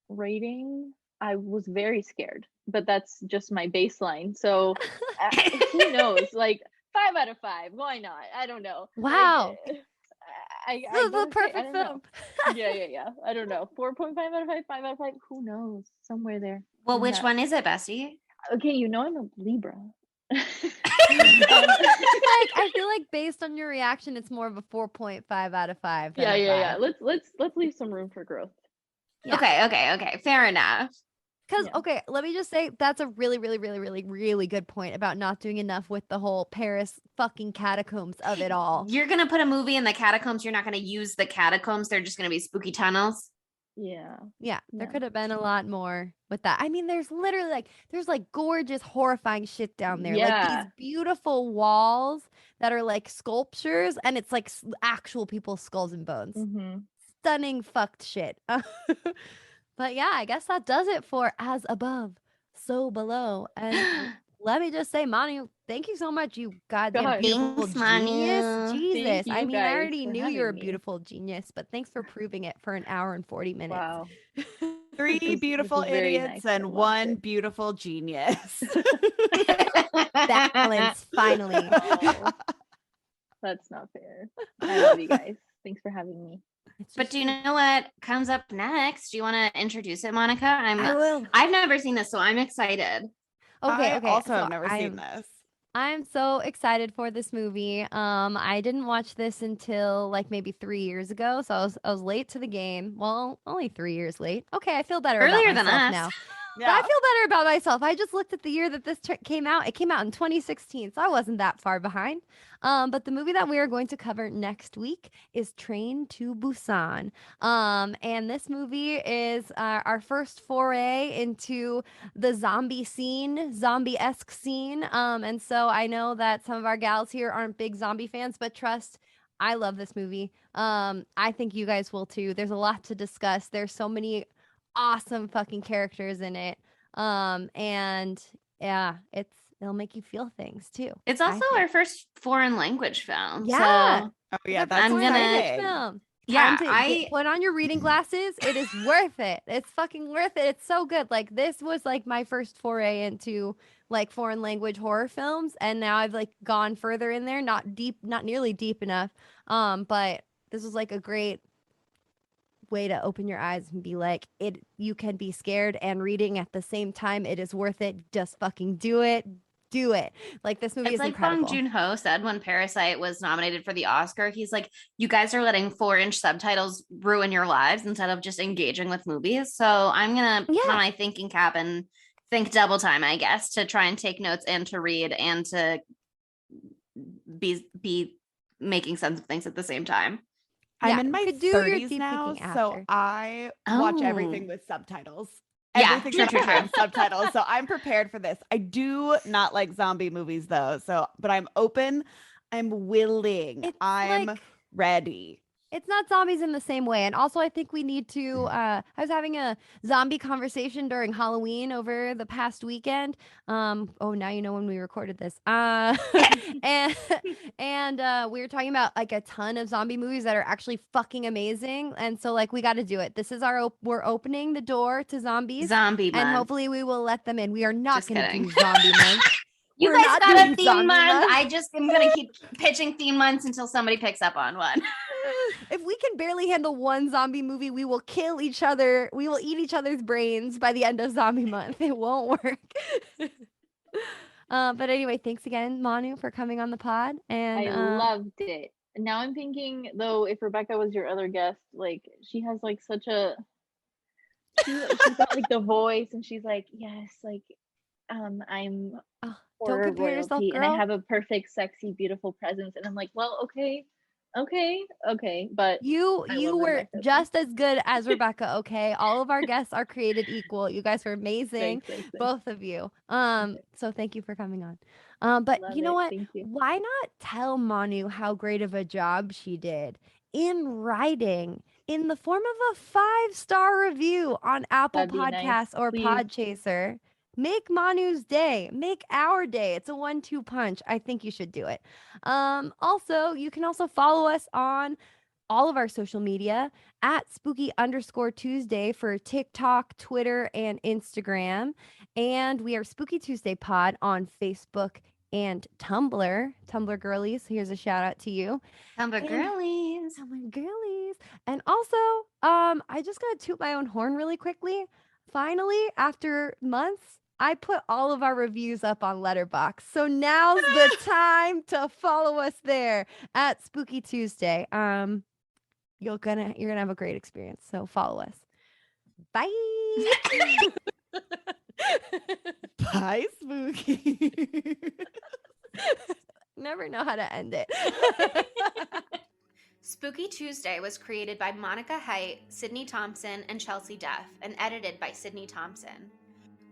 Rating, I was very scared, but that's just my baseline. So who knows? Like 5 out of 5. Why not? I don't know. Wow. Like, I the perfect film. Yeah. I don't know. 4.5 out of 5, 5 out of 5. Who knows? Somewhere there. Well, which one is it, Bestie? Okay, you know I'm a Libra. Like I feel like based on your reaction, it's more of a 4.5 out of 5. Yeah. Let's leave some room for growth. Yeah. Okay. Fair enough. Because okay, let me just say that's a really, really, really, really, really good point about not doing enough with the whole Paris fucking catacombs of it all. You're gonna put a movie in the catacombs. You're not gonna use the catacombs. They're just gonna be spooky tunnels. Yeah, there could have been a lot more with that. I mean, there's literally like there's like gorgeous, horrifying shit down there. Like these beautiful walls that are like sculptures, and it's like actual people's skulls and bones. Stunning fucked shit. But yeah, I guess that does it for As Above, So Below. And let me just say, Manu, thank you so much, you goddamn beautiful Thanks, genius. Manu. Jesus. Thank I you mean, I guys already for knew you were a having me. beautiful genius, but thanks for proving it for an hour and 40 minutes. Wow. Three This beautiful was very idiots nice. I and loved one it. beautiful genius. Balance, finally. Oh, that's not fair. I love you guys. Thanks for having me. But do you know what comes up next? Do you want to introduce it, Monica? I will. I've never seen this, so I'm excited. Okay, I okay. also so have never seen this. I'm so excited for this movie. I didn't watch this until like maybe 3 years ago, so I was late to the game. Well, only 3 years late. Okay, I feel better Earlier about than myself us. now. Yeah. But I feel better about myself. I just looked at the year that this came out. It came out in 2016, so I wasn't that far behind. But the movie that we are going to cover next week is Train to Busan. And this movie is our first foray into the zombie-esque scene. And so I know that some of our gals here aren't big zombie fans, but trust, I love this movie. I think you guys will too. There's a lot to discuss. There's so many awesome fucking characters in it. And yeah, it'll make you feel things too. It's also our first foreign language film. Yeah. So Oh yeah, It's a that's I'm gonna- exciting. film. yeah, Time to put on your reading glasses. It is worth it. It's fucking worth it. It's so good. Like this was like my first foray into like foreign language horror films, and now I've like gone further in there. Not nearly deep enough. But this was like a great way to open your eyes and be like, you can be scared and reading at the same time. It is worth it. Just fucking do it. Like this movie it's is like incredible. Bong Joon-ho said when Parasite was nominated for the Oscar. He's like, you guys are letting 4-inch subtitles ruin your lives instead of just engaging with movies. So I'm gonna put on my thinking cap and think double time, I guess, to try and take notes and to read and to be making sense of things at the same time. I'm in you my could do your 30s deep now, thinking so after. I watch Oh. everything with subtitles. Yeah, Everything true. has subtitles, so I'm prepared for this. I do not like zombie movies though, but I'm open. I'm willing. It's I'm like- ready. It's not zombies in the same way. And also, I think we need to. I was having a zombie conversation during Halloween over the past weekend. Oh, now you know when we recorded this. And we were talking about like a ton of zombie movies that are actually fucking amazing. And so, like, we got to do it. This is we're opening the door to zombies. Zombie And month. hopefully, we will let them in. We are not Just going to kidding. do zombie month. You We're guys not got doing a theme zombie month. month. I'm gonna keep pitching theme months until somebody picks up on one. If we can barely handle one zombie movie, we will kill each other. We will eat each other's brains by the end of zombie month. It won't work. But anyway, thanks again, Manu, for coming on the pod. And I loved it. Now I'm thinking though, if Rebecca was your other guest, like she has like such a she's got like the voice, and she's like, yes, like I'm don't horror compare royalty, yourself, and I girl. have a perfect, sexy, beautiful presence, and I'm like, well, okay, but You I love were Rebecca, so- just as good as Rebecca, okay? All of our guests are created equal. You guys were amazing. Thanks. Both of you. So thank you for coming on. But Love you know it. what? Thank you. Why not tell Manu how great of a job she did in writing in the form of a 5-star review on Apple That'd be nice. Podcasts or Please. Podchaser? Make Manu's day. Make our day. It's a 1-2 punch. I think you should do it. Also, you can also follow us on all of our social media at spooky_Tuesday for TikTok, Twitter, and Instagram. And we are Spooky Tuesday Pod on Facebook and Tumblr. Tumblr girlies, here's a shout out to you. Tumblr girlies. Tumblr girlies. And also, I just gotta toot my own horn really quickly. Finally, after months, I put all of our reviews up on Letterboxd. So now's the time to follow us there at Spooky Tuesday. You're gonna have a great experience. So follow us. Bye. Bye, Spooky. Never know how to end it. Spooky Tuesday was created by Monica Haidt, Sydney Thompson, and Chelsea Duff, and edited by Sydney Thompson.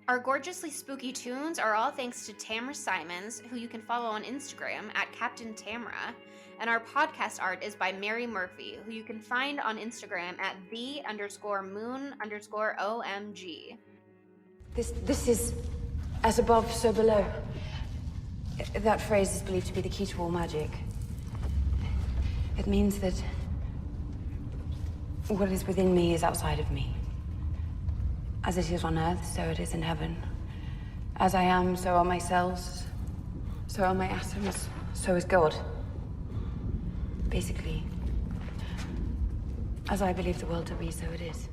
Our gorgeously spooky tunes are all thanks to Tamara Simons, who you can follow on Instagram at Captain Tamara. And our podcast art is by Mary Murphy, who you can find on Instagram at the_moon_OMG. This is as above, so below. That phrase is believed to be the key to all magic. It means that what is within me is outside of me. As it is on earth, so it is in heaven. As I am, so are my cells, so are my atoms, so is God. Basically, as I believe the world to be, so it is.